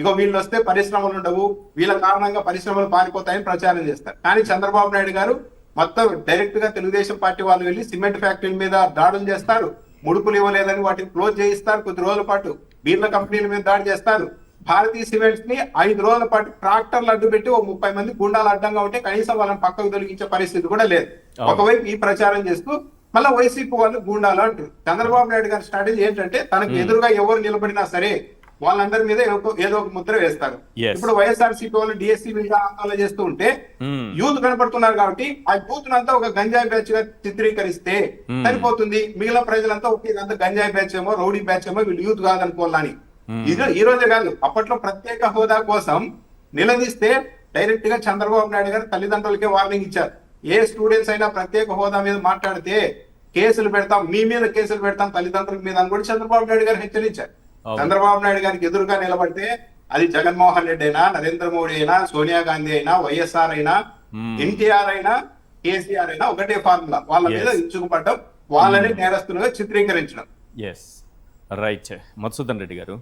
ఇగో వీళ్ళు వస్తే పరిశ్రమలు ఉండవు, వీళ్ళ కారణంగా పరిశ్రమలు పారిపోతాయని ప్రచారం చేస్తారు. కానీ చంద్రబాబు నాయుడు గారు మొత్తం డైరెక్ట్ గా తెలుగుదేశం పార్టీ వాళ్ళు వెళ్ళి సిమెంట్ ఫ్యాక్టరీల మీద దాడులు చేస్తారు, ముడుపులు ఇవ్వలేదని వాటిని క్లోజ్ చేయిస్తారు, కొద్ది రోజుల పాటు బీర్ల కంపెనీల మీద దాడి చేస్తారు. భారతీయ సిమెంట్స్ ని 5 రోజుల పాటు ట్రాక్టర్లు అడ్డు పెట్టి 30 మంది గుండాలు అడ్డంగా ఉంటే కనీసం వాళ్ళని పక్కకు తొలగించే పరిస్థితి కూడా లేదు. ఒకవైపు ఈ ప్రచారం చేస్తూ మళ్ళీ వైసీపీ వాళ్ళు గుండాలు అంటారు. చంద్రబాబు నాయుడు గారి స్ట్రాటజీ ఏంటంటే తనకు ఎదురుగా ఎవరు నిలబడినా సరే వాళ్ళందరి మీద ఏదో ఒక ముద్ర వేస్తారు. ఇప్పుడు వైఎస్ఆర్సీపీ వాళ్ళు డిఎస్సీ మీద ఆందోళన చేస్తూ ఉంటే యూత్ కనపడుతున్నారు కాబట్టి ఆ యూత్ అంతా ఒక గంజాయి బ్యాచ్ గా చిత్రీకరిస్తే సరిపోతుంది, మిగిలిన ప్రజలంతా ఒక ఇదంతా గంజాయి బ్యాచ్ ఏమో రౌడీ బ్యాచ్ ఏమో వీళ్ళు యూత్ కాదనుకోవాలని. ఈ రోజే కాదు, అప్పట్లో ప్రత్యేక హోదా కోసం నిలదీస్తే డైరెక్ట్ గా చంద్రబాబు నాయుడు గారు తల్లిదండ్రులకే వార్నింగ్ ఇచ్చారు, ఏ స్టూడెంట్స్ అయినా ప్రత్యేక హోదా మీద మాట్లాడితే కేసులు పెడతాం, మీ మీద కేసులు పెడతాం తల్లిదండ్రుల మీద అని కూడా చంద్రబాబు నాయుడు గారు హెచ్చరించారు. చంద్రబాబు నాయుడు గారికి ఎదురుగా నిలబడితే అది జగన్మోహన్ రెడ్డి అయినా, నరేంద్ర మోడీ అయినా, సోనియా గాంధీ అయినా, వైఎస్ఆర్ అయినా, ఎన్టీఆర్ అయినా, కేసీఆర్ అయినా ఒకటే ఫార్ములా, వాళ్ళ మీద ఇచ్చుకుపడ్డం, వాళ్ళని నేరస్తులుగా చిత్రీకరించడం. Yes right. మధుసూదన్ రెడ్డి గారు,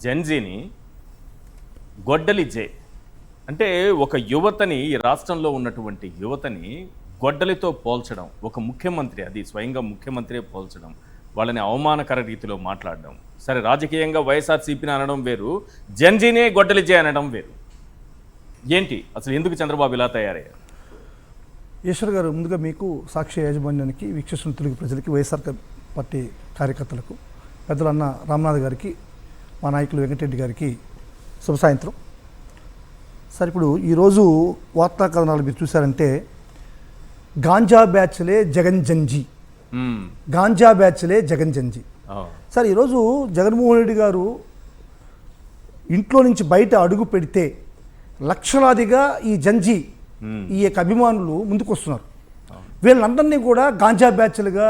జెన్జీని గొడ్డలి జే అంటే ఒక యువతని, ఈ రాష్ట్రంలో ఉన్నటువంటి యువతని గొడ్డలితో పోల్చడం, ఒక ముఖ్యమంత్రి, అది స్వయంగా ముఖ్యమంత్రి పోల్చడం, వాళ్ళని అవమానకర రీతిలో మాట్లాడడం, సరే రాజకీయంగా వైఎస్ఆర్సీపీని అనడం వేరు, జెన్జీనే గొడ్డలి జే అనడం వేరు. ఏంటి అసలు, ఎందుకు చంద్రబాబు ఇలా తయారయ్యారు? ఈశ్వర్ గారు, ముందుగా మీకు, సాక్షి యాజమాన్యానికి, వీక్షిస్తున్న తెలుగు ప్రజలకి, వైఎస్ఆర్ పార్టీ కార్యకర్తలకు, పెద్దలన్న రామనాథ్ గారికి, మా నాయకులు వెంకటరెడ్డి గారికి శుభ సాయంత్రం. సార్, ఇప్పుడు ఈరోజు వార్తా కథనాలు మీరు చూసారంటే, గాంజా బ్యాచ్లే జగన్ జంజీ, గాంజా బ్యాచ్లే జగన్ జంజీ. సార్, ఈరోజు జగన్మోహన్ రెడ్డి గారు ఇంట్లో నుంచి బయట అడుగు పెడితే లక్షలాదిగా ఈ జంజీ, ఈ యొక్క అభిమానులు ముందుకు వస్తున్నారు. వీళ్ళందరినీ కూడా గాంజా బ్యాచ్లుగా,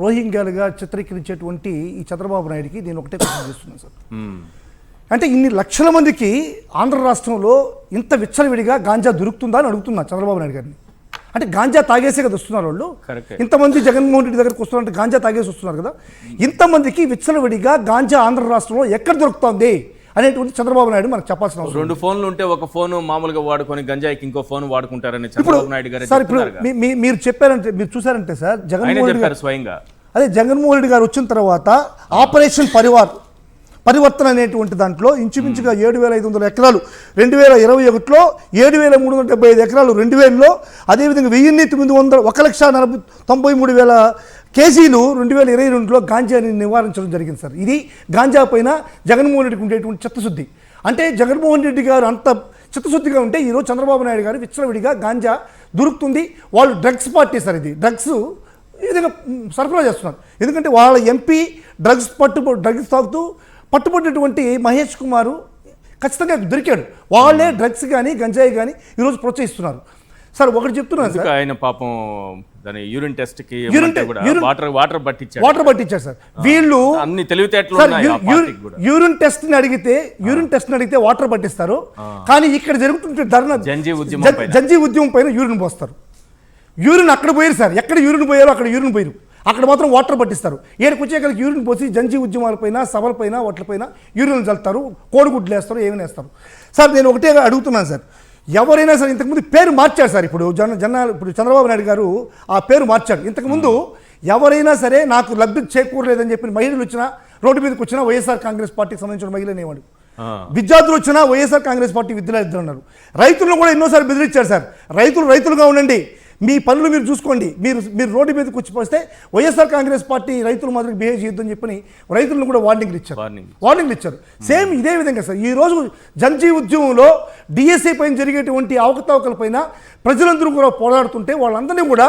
రోహింగ్యాలుగా చిత్రీకరించేటువంటి ఈ చంద్రబాబు నాయుడికి నేను ఒకటే క్వశ్చన్ చేస్తున్నాను సార్. అంటే ఇన్ని లక్షల మందికి ఆంధ్ర రాష్ట్రంలో ఇంత విచ్చలవిడిగా గాంజా దొరుకుతుందా అని అడుగుతున్నా చంద్రబాబు నాయుడు గారిని. అంటే గాంజా తాగేసే కదా వస్తున్నారు వాళ్ళు. ఇంతమంది జగన్మోహన్ రెడ్డి దగ్గరకు వస్తున్నారంటే గాంజా తాగేసి వస్తున్నారు కదా. ఇంతమందికి విచ్చలవిడిగా గాంజా ఆంధ్ర రాష్ట్రంలో ఎక్కడ దొరుకుతుంది అనేటువంటి చంద్రబాబు నాయుడు మనకు చెప్పాల్సిన అవసరం. 2 ఫోన్లు ఉంటే ఒక ఫోన్ మామూలుగా వాడుకొని గంజాయికి ఇంకో ఫోన్ వాడుకుంటారని చంద్రబాబు నాయుడు గారు సార్, ఇప్పుడు మీరు చెప్పారంటే, మీరు చూసారంటే సార్, జగన్మోహన్ రెడ్డి గారు స్వయంగా జగన్మోహన్ రెడ్డి గారు వచ్చిన తర్వాత ఆపరేషన్ పరివర్తన అనేటువంటి దాంట్లో ఇంచుమించుగా 7,500 ఎకరాలు 2021లో, 7,375 ఎకరాలు 2000లో, అదేవిధంగా 1,900 1,93,000 కేజీలు 2022లో గాంజాని నివారించడం జరిగింది సార్. ఇది గాంజా పైన జగన్మోహన్ రెడ్డికి ఉండేటువంటి చిత్తశుద్ధి. అంటే జగన్మోహన్ రెడ్డి గారు అంత చిత్తశుద్ధిగా ఉంటే ఈరోజు చంద్రబాబు నాయుడు గారు విచ్చలవిడిగా గాంజా దొరుకుతుంది. వాళ్ళు డ్రగ్స్ పార్టీ సార్, ఇది డ్రగ్స్ ఈ విధంగా సరఫరా చేస్తున్నారు. ఎందుకంటే వాళ్ళ ఎంపీ డ్రగ్స్ తాగుతూ పట్టుబడినటువంటి మహేష్ కుమారు ఖచ్చితంగా దొరికాడు. వాళ్ళే డ్రగ్స్ కానీ గంజాయి కానీ ఈరోజు ప్రోత్సహిస్తున్నారు సార్. ఒకటి చెప్తున్నాను సార్, ఆయన పాపం దాని యూరిన్ టెస్ట్ కి వాటర్ పట్టించారు సార్. వీళ్ళు అన్ని తెలివితేటలు యూరిన్ టెస్ట్ ని అడిగితే వాటర్ పట్టిస్తారు. కానీ ఇక్కడ జరుగుతుంటే ధర్నా జంజీ ఉద్యమం పైన యూరిన్ పోస్తారు. యూరిన్ అక్కడ పోయారు సార్, ఎక్కడ యూరిన్ పోయారో అక్కడ యూరిన్ పోయారు, అక్కడ మాత్రం వాటర్ పట్టిస్తారు. ఏడుకు వచ్చేకలకి యూరిన్ పోసి జంజీ ఉద్యమాలపైన, సభలపైన, వాటిపైన యూరిన్ చల్లుతారు, కోడిగుడ్లు వేస్తారు, ఏమైనా వేస్తారు సార్. నేను ఒకటే అడుగుతున్నాను సార్, ఎవరైనా సరే ఇంతకుముందు పేరు మార్చారు సార్. ఇప్పుడు ఇప్పుడు చంద్రబాబు నాయుడు గారు ఆ పేరు మార్చారు. ఇంతకుముందు ఎవరైనా సరే నాకు లబ్ధి చేకూరలేదని చెప్పి మహిళలు వచ్చినా, రోడ్డు మీదకి వచ్చినా వైఎస్ఆర్ కాంగ్రెస్ పార్టీకి సంబంధించిన మహిళలు అనేవాడు. విద్యార్థులు వచ్చినా వైఎస్ఆర్ కాంగ్రెస్ పార్టీ విద్యార్థులు ఉన్నారు. రైతులను కూడా ఎన్నోసార్లు బెదిరించారు సార్. రైతులుగా ఉండండి, మీ పనులు మీరు చూసుకోండి, మీరు రోడ్డు మీదకి వచ్చి పోస్తే వైఎస్ఆర్ కాంగ్రెస్ పార్టీ రైతుల మాదిరి బిహేవ్ చేయొద్దని చెప్పని రైతులను కూడా వార్నింగ్లు ఇచ్చారు. సేమ్ ఇదే విధంగా సార్ ఈరోజు జంజీ ఉద్యమంలో డిఎస్సీ పైన జరిగేటువంటి అవకతవకలపైన ప్రజలందరూ కూడా పోరాడుతుంటే వాళ్ళందరినీ కూడా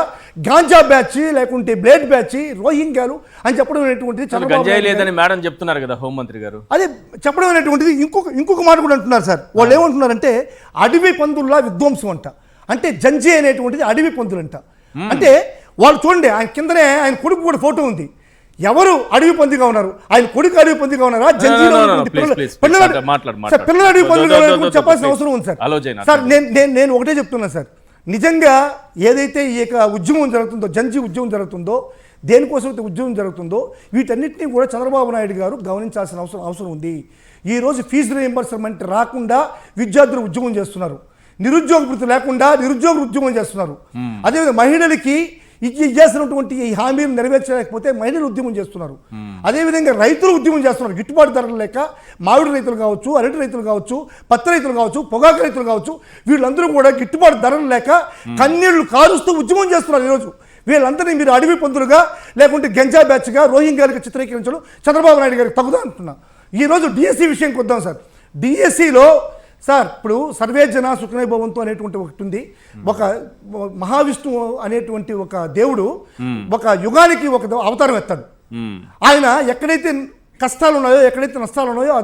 గాంజా బ్యాచ్, లేకుంటే బ్లేడ్ బ్యాచ్, రోహింగ్యాలు అని చెప్పడం అనేటువంటిది లేదని మేడం చెప్తున్నారు కదా హోంమంత్రి గారు. అదే చెప్పడం అనేటువంటిది ఇంకొక మాట కూడా అంటున్నారు సార్. వాళ్ళు ఏమంటున్నారంటే అడవి పందుల్లా విధ్వంసం అంట. అంటే జంజీ అనేటువంటిది అడవి పందులంట. అంటే వాళ్ళు చూడండి, ఆయన కిందనే ఆయన కొడుకు కూడా ఫోటో ఉంది. ఎవరు అడవి పందిగా ఉన్నారు? ఆయన కొడుకు అడవి పందిగా ఉన్నారా? జంజీలో పిల్లలు అడవి పందులుగా చెప్పాల్సిన అవసరం ఉంది సార్. సార్ నేను ఒకటే చెప్తున్నాను సార్, నిజంగా ఏదైతే ఈ యొక్క ఉద్యమం జరుగుతుందో, జంజీ ఉద్యమం జరుగుతుందో, దేనికోసం అయితే ఉద్యమం జరుగుతుందో, వీటన్నిటినీ కూడా చంద్రబాబు నాయుడు గారు గమనించాల్సిన అవసరం ఉంది. ఈరోజు ఫీజు రీయింబర్స్మెంట్ రాకుండా విద్యార్థులు ఉద్యమం చేస్తున్నారు. నిరుద్యోగ వృత్తి లేకుండా నిరుద్యోగ ఉద్యమం చేస్తున్నారు. అదేవిధంగా మహిళలకి చేసినటువంటి ఈ హామీలు నెరవేర్చలేకపోతే మహిళలు ఉద్యమం చేస్తున్నారు. అదేవిధంగా రైతులు ఉద్యమం చేస్తున్నారు. గిట్టుబాటు ధరలు లేక మామిడి రైతులు కావచ్చు, అరటి రైతులు కావచ్చు, పత్తి రైతులు కావచ్చు, పొగాకు రైతులు కావచ్చు, వీళ్ళందరూ కూడా గిట్టుబాటు ధరలు లేక కన్నీళ్లు కారుస్తూ ఉద్యమం చేస్తున్నారు. ఈరోజు వీళ్ళందరినీ మీరు అడవి పందులుగా, లేకుంటే గంజా బ్యాచ్గా, రోహింగ్యాలుగా చిత్రీకరించడం చంద్రబాబు నాయుడు గారికి తగుదా అంటున్నా. ఈరోజు డిఎస్సీ విషయంకి వద్దాం సార్. డిఎస్సీలో సార్ ఇప్పుడు సర్వే జన సుఖనే భవంతు అనేటువంటి ఒకటి ఉంది. ఒక మహావిష్ణువు అనేటువంటి ఒక దేవుడు ఒక యుగానికి ఒక అవతారం ఎత్తాడు. ఆయన ఎక్కడైతే కష్టాలు ఉన్నాయో, ఎక్కడైతే నష్టాలు ఉన్నాయో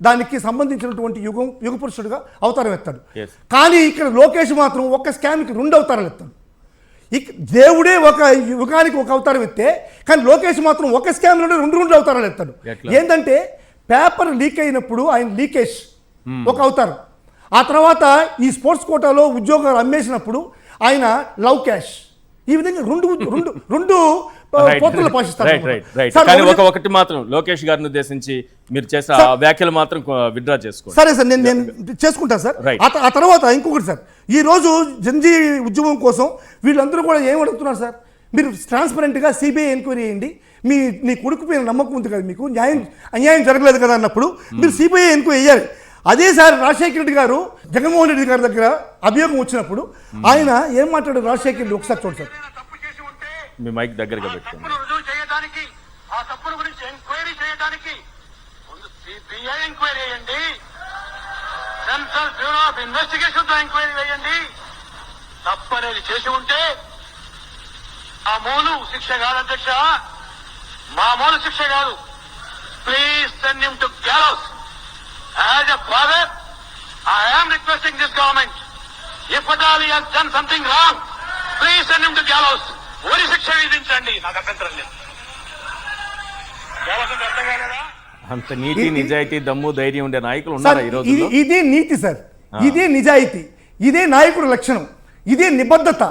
దానికి సంబంధించినటువంటి యుగ పురుషుడుగా అవతారం ఎత్తాడు. కానీ ఇక్కడ లోకేష్ మాత్రం ఒక్క స్కామ్కి 2 అవతారాలు ఎత్తాడు. ఇక దేవుడే ఒక యుగానికి ఒక అవతారం ఎత్తే, కానీ లోకేష్ మాత్రం ఒక స్కామ్ నుండి రెండు అవతారాలు ఎత్తాడు. ఏంటంటే పేపర్ లీక్ అయినప్పుడు ఆయన లీకేజ్ ఒక అవతారం, ఆ తర్వాత ఈ స్పోర్ట్స్ కోటాలో ఉద్యోగాలు అమ్మేసినప్పుడు ఆయన లవ్ క్యాష్. ఈ విధంగా రెండు పోతులు కానీ ఒకటి మాత్రం లోకేష్ గారిని ఉద్దేశించి మీరు చేసిన వ్యాఖ్యలు మాత్రం విత్డ్రా చేసుకోండి. సరే సార్, నేను చేసుకుంటాను సార్. ఆ తర్వాత ఇంకొకటి సార్, ఈ రోజు జంజీ ఉద్యమం కోసం వీళ్ళందరూ కూడా ఏం అడుగుతున్నారు సార్, మీరు ట్రాన్స్పరెంట్గా సిబిఐ ఎంక్వైరీ చేయండి, మీ కొడుకు పైన నమ్మకం ఉంది కదా, మీకు అన్యాయం జరగలేదు కదా అన్నప్పుడు మీరు సిబిఐ ఎంక్వైరీ చేయాలి. అదే సార్ రాజశేఖర రెడ్డి గారు జగన్మోహన్ రెడ్డి గారి దగ్గర అభియోగం వచ్చినప్పుడు ఆయన ఏం మాట్లాడారు రాజశేఖర రెడ్డి ఒకసారి చూడండి సార్. మీ మైక్ దగ్గరగా పెట్టుకోండి. రుజువు చేయడానికి, ఆ తప్పుల గురించి ఎంక్వైరీ చేయడానికి ముందు సిబిఐ ఎంక్వైరీ చేయండి, సెంట్రల్ బ్యూరో ఆఫ్ ఇన్వెస్టిగేషన్ తో ఎంక్వైరీ వేయండి. తప్పనేది చేసి ఉంటే మామూలు శిక్ష కాదు అధ్యక్ష, మామూలు శిక్ష కాదు. Please send him to gallows. As a father, I am requesting this government, if at all he has done something wrong, please send him to gallows. Uri shiksha విధించండి, నాకు అభ్యంతరం లేదు. gallows అంటే అర్థం కాలేదా? అంత నీతి నిజాయితీ దమ్ము ధైర్యం ఉండే నాయకులు ఉన్నారా ఈ రోజుల్లో? ఇదే నీతి సార్, ఇదే నిజాయితీ, ఇదే నాయకుడు లక్షణం, ఇదే నిబద్ధత,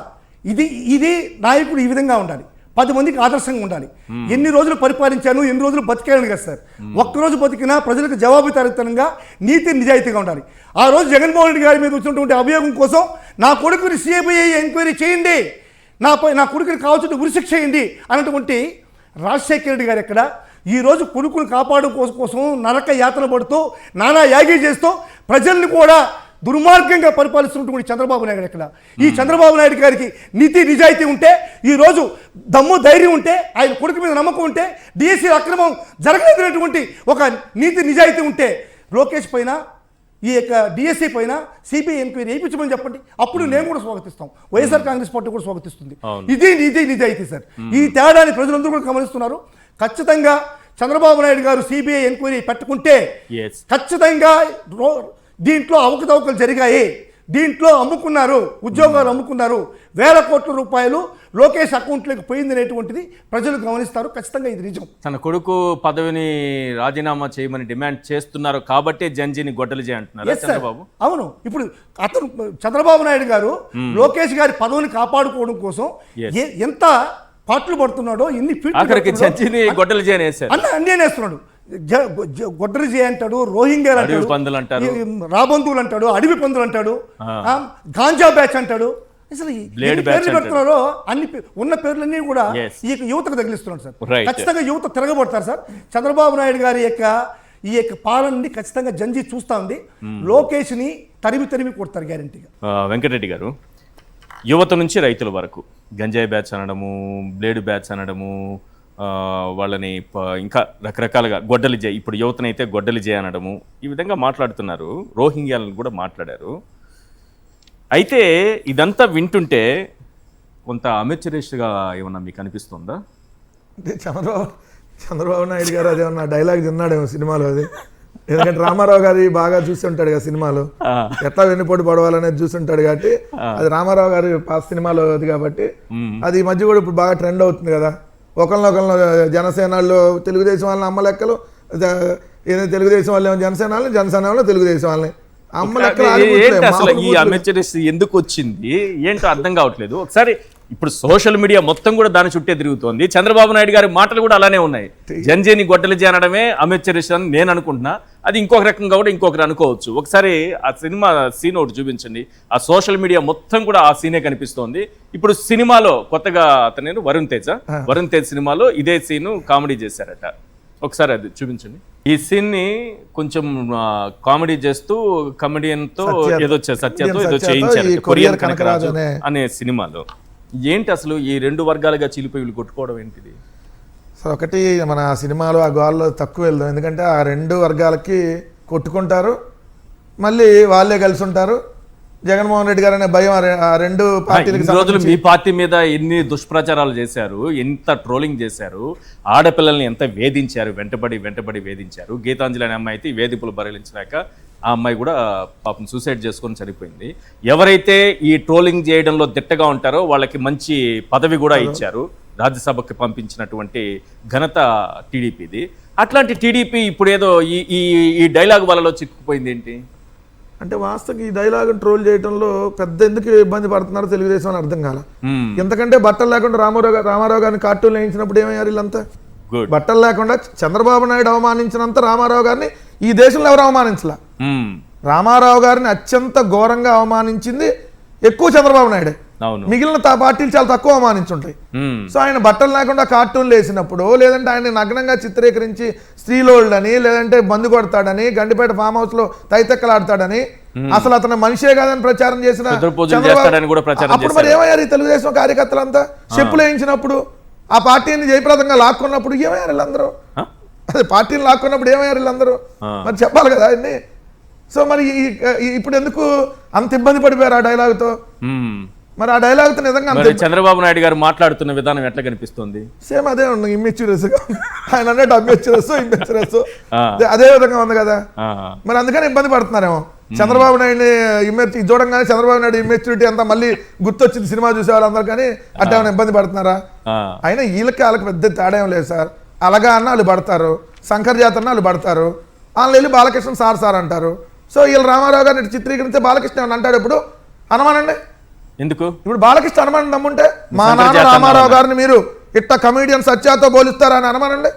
ఇది నాయకుడు ఈ విధంగా ఉండాలి, 10 మందికి ఆదర్శంగా ఉండాలి. ఎన్ని రోజులు పరిపాలించాను, ఎన్ని రోజులు బతికాను కదా సార్, ఒక్కరోజు బతికినా ప్రజలకు జవాబుదారీతనంగా నీతి నిజాయితీగా ఉండాలి. ఆ రోజు జగన్మోహన్ రెడ్డి గారి మీద వచ్చినటువంటి అభియోగం కోసం నా కొడుకుని సిబిఐ ఎంక్వైరీ చేయండి, నా కొడుకుని కావాల్సిన ఉరిశిక్ష చేయండి అన్నటువంటి రాజశేఖర రెడ్డి గారు ఎక్కడ? ఈరోజు కొడుకుని కాపాడడం కోసం నరక యాతన పడుతూ నానా యాగి చేస్తూ ప్రజల్ని కూడా దుర్మార్గంగా పరిపాలిస్తున్నటువంటి చంద్రబాబు నాయుడు ఎక్కడ? ఈ చంద్రబాబు నాయుడు గారికి నీతి నిజాయితీ ఉంటే, ఈరోజు దమ్ము ధైర్యం ఉంటే, ఆయన కొడుకు మీద నమ్మకం ఉంటే, డిఎస్సీ అక్రమం జరగలేదనేటువంటి ఒక నీతి నిజాయితీ ఉంటే, లోకేష్ పైన ఈ యొక్క డిఎస్సీ పైన సిబిఐ ఎంక్వైరీ వేయించమని చెప్పండి, అప్పుడు నేను కూడా స్వాగతిస్తాం, వైఎస్ఆర్ కాంగ్రెస్ పార్టీ కూడా స్వాగతిస్తుంది. ఇది నిజాయితీ సార్. ఈ తేడాని ప్రజలందరూ కూడా గమనిస్తున్నారు. ఖచ్చితంగా చంద్రబాబు నాయుడు గారు సిబిఐ ఎంక్వైరీ పెట్టుకుంటే ఖచ్చితంగా దీంట్లో అవకతవకలు జరిగాయి, దీంట్లో అమ్ముకున్నారు, ఉద్యోగాలు అమ్ముకున్నారు, వేల కోట్ల రూపాయలు లోకేష్ అకౌంట్లోకి పోయిందనేటువంటిది ప్రజలు గమనిస్తారు. ఖచ్చితంగా ఇది నిజం. తన కొడుకు పదవిని రాజీనామా చేయమని డిమాండ్ చేస్తున్నారు కాబట్టి జంజీని గొడ్డలు చేయంటున్నారు చంద్రబాబు. అవును, ఇప్పుడు అతను చంద్రబాబు నాయుడు గారు లోకేష్ గారి పదవిని కాపాడుకోవడం కోసం ఎంత పాటలు పడుతున్నాడో, ఎన్ని జంజీని గొడ్డలు చేయనేసారు అన్నేస్తున్నాడు. గొడ్డలి జే అంటాడు, రోహింగ్యా అంటాడు, రాబంధువులు అంటాడు, అడవి పందులు అంటాడు, గాంజా బ్యాచ్ అంటాడు. అసలు పేర్లు పెడుతున్నారో అన్ని ఉన్న పేర్లన్నీ కూడా ఈ యువతకు తగిలిస్తున్నాడు సార్. ఖచ్చితంగా యువత తిరగబడతారు సార్. చంద్రబాబు నాయుడు గారి ఈ యొక్క పాలనని ఖచ్చితంగా జంజీ చూస్తా ఉంది. లోకేష్ ని తరిమి కొడతారు గ్యారంటీగా. వెంకటరెడ్డి గారు, యువత నుంచి రైతుల వరకు గంజాయి బ్యాచ్ అనడము, బ్లేడ్ బ్యాచ్ అనడము, వాళ్ళని ఇంకా రకరకాలుగా గొడ్డలి జే, ఇప్పుడు యువతనైతే గొడ్డలి జే అనడము, ఈ విధంగా మాట్లాడుతున్నారు. రోహింగ్యాలను కూడా మాట్లాడారు. అయితే ఇదంతా వింటుంటే కొంత అమెచరిస్ట్గా ఏమన్నా మీకు అనిపిస్తుందా? అంటే చంద్రబాబు నాయుడు గారు అదేమన్నా డైలాగ్ తిన్నాడేమో సినిమాలో. అది ఎందుకంటే రామారావు గారి బాగా చూస్తుంటాడు కదా సినిమాలో, ఎట్లా వెన్నుపోటు పడవాలనేది చూస్తుంటాడు కాబట్టి అది రామారావు గారి పాత సినిమాలో అది కాబట్టి అది ఈ మధ్య కూడా ఇప్పుడు బాగా ట్రెండ్ అవుతుంది కదా. ఒకరినొకరిలో జనసేనలో తెలుగుదేశం వాళ్ళని అమ్మ లెక్కలు, తెలుగుదేశం వాళ్ళు జనసేన వాళ్ళని, జనసేన వాళ్ళు తెలుగుదేశం వాళ్ళని అమ్మ లెక్కలు. ఈ అమెచరిస్ట్ ఎందుకు వచ్చింది ఏంటో అర్థం కావట్లేదు. ఒకసారి ఇప్పుడు సోషల్ మీడియా మొత్తం కూడా దాని చుట్టే తిరుగుతోంది. చంద్రబాబు నాయుడు గారి మాటలు కూడా అలానే ఉన్నాయి. జంజీని గొడ్డలి చేయడమే అమెచరిస్ట్ అని నేను అనుకుంటున్నా. అది ఇంకొక రకంగా కూడా ఇంకొకరు అనుకోవచ్చు. ఒకసారి ఆ సినిమా సీన్ ఒకటి చూపించండి. ఆ సోషల్ మీడియా మొత్తం కూడా ఆ సీనే కనిపిస్తోంది. ఇప్పుడు సినిమాలో కొత్తగా అతను వరుణ్ తేజ్ సినిమాలో ఇదే సీను కామెడీ చేశారట. ఒకసారి అది చూపించండి. ఈ సీన్ ని కొంచెం కామెడీ చేస్తూ కమెడియన్ తో ఏదో సత్యతో ఏదో చేయించారు కొరియన్ కనకరాజు అనే సినిమాలో. ఏంటి అసలు ఈ రెండు వర్గాలుగా చీలిపోయి కొట్టుకోవడం ఏంటిది? సో ఒకటి మన సినిమాలో ఆ గోల్లో తక్కువ వెళ్దాం, ఎందుకంటే ఆ రెండు వర్గాలకి కొట్టుకుంటారు, మళ్ళీ వాళ్ళే కలిసి ఉంటారు. జగన్మోహన్ రెడ్డి గారు అనే భయం ఆ రెండు పార్టీలకి. రోజులు మీ పార్టీ మీద ఎన్ని దుష్ప్రచారాలు చేశారు, ఎంత ట్రోలింగ్ చేశారు, ఆడపిల్లల్ని ఎంత వేధించారు, వెంటబడి వేధించారు. గీతాంజలి అనే అమ్మాయి అయితే వేధింపులు భరించలేక ఆ అమ్మాయి కూడా పాపం సూసైడ్ చేసుకొని చనిపోయింది. ఎవరైతే ఈ ట్రోలింగ్ చేయడంలో దిట్టగా ఉంటారో వాళ్ళకి మంచి పదవి కూడా ఇచ్చారు, రాజ్యసభకి పంపించినటువంటి ఘనత టీడీపీది. అట్లాంటి టీడీపీ ఇప్పుడు ఏదో ఈ డైలాగ్ వలలో చిక్కుపోయింది ఏంటి అంటే వాస్తవం ఈ డైలాగ్ ట్రోల్ చేయడంలో పెద్ద ఎందుకు ఇబ్బంది పడుతున్నారో తెలుగుదేశం అని అర్థం కాల. ఎందుకంటే బట్టలు లేకుండా రామారావు గారిని కార్టూన్ వేయించినప్పుడు ఏమయ్యారు వీళ్ళంతా? బట్టలు లేకుండా చంద్రబాబు నాయుడు అవమానించినంత రామారావు గారిని ఈ దేశంలో ఎవరు అవమానించలా. రామారావు గారిని అత్యంత ఘోరంగా అవమానించింది ఎక్కువ చంద్రబాబు నాయుడే, మిగిలిన పార్టీలు చాలా తక్కువ అవమానించుంటాయి. సో ఆయన బట్టలు లేకుండా కార్టూన్లు వేసినప్పుడు, లేదంటే ఆయన నగ్నంగా చిత్రీకరించి స్త్రీలోళ్ళని, లేదంటే మందు కొడతాడని, గండిపేట ఫామ్ హౌస్ లో తైతెక్కలాడతాడని, అసలు అతను మనిషే కాదని ప్రచారం చేసిన అప్పుడు మరి ఏమయ్యారు ఈ తెలుగుదేశం కార్యకర్తలంతా? చెప్పులు వేయించినప్పుడు, ఆ పార్టీని జయప్రదంగా లాక్కున్నప్పుడు ఏమయ్యారు వీళ్ళందరూ? అదే పార్టీని లాక్కున్నప్పుడు ఏమయ్యారు వీళ్ళందరూ? మరి చెప్పాలి కదా అన్ని. సో మరి ఇప్పుడు ఎందుకు అంత ఇబ్బంది పడిపోయారు ఆ డైలాగ్తో? మరి ఆ డైలాగ్ నిజంగా చంద్రబాబు నాయుడు గారు మాట్లాడుతున్న విధానం ఎట్లా కనిపిస్తుంది? సేమ్ అదే ఉంది, ఇమ్మెచ్యూరస్ ఆయన అన్నట్టు ఇమ్మెచ్యూరస్ అదే విధంగా ఉంది కదా. మరి అందుకని ఇబ్బంది పడుతున్నారేమో. చంద్రబాబు నాయుడిని చూడంగానే చంద్రబాబు నాయుడు ఇమ్మెచ్యూరిటీ అంతా మళ్ళీ గుర్తొచ్చింది సినిమా చూసే వాళ్ళందరూ, కానీ అట్లా ఏమైనా ఇబ్బంది పడుతున్నారా? అయినా వాళ్ళకి పెద్ద తేడా ఏం లేదు సార్. అలాగా అన్న వాళ్ళు పడతారు, శంకర్ జాతర వాళ్ళు పడతారు, వాళ్ళు వెళ్ళి బాలకృష్ణ సార్ అంటారు. సో వీళ్ళు రామారావు గారిని చిత్రీకరిస్తే బాలకృష్ణ అని అంటాడు. ఇప్పుడు అనమానండి ఎందుకు? ఇప్పుడు బాలకృష్ణ అనుమానం నమ్ముంటే మా నాన్న రామారావు గారిని మీరు ఇట్ట కమీడియన్ సత్యాతో పోలిస్తారా అని అనుమానండి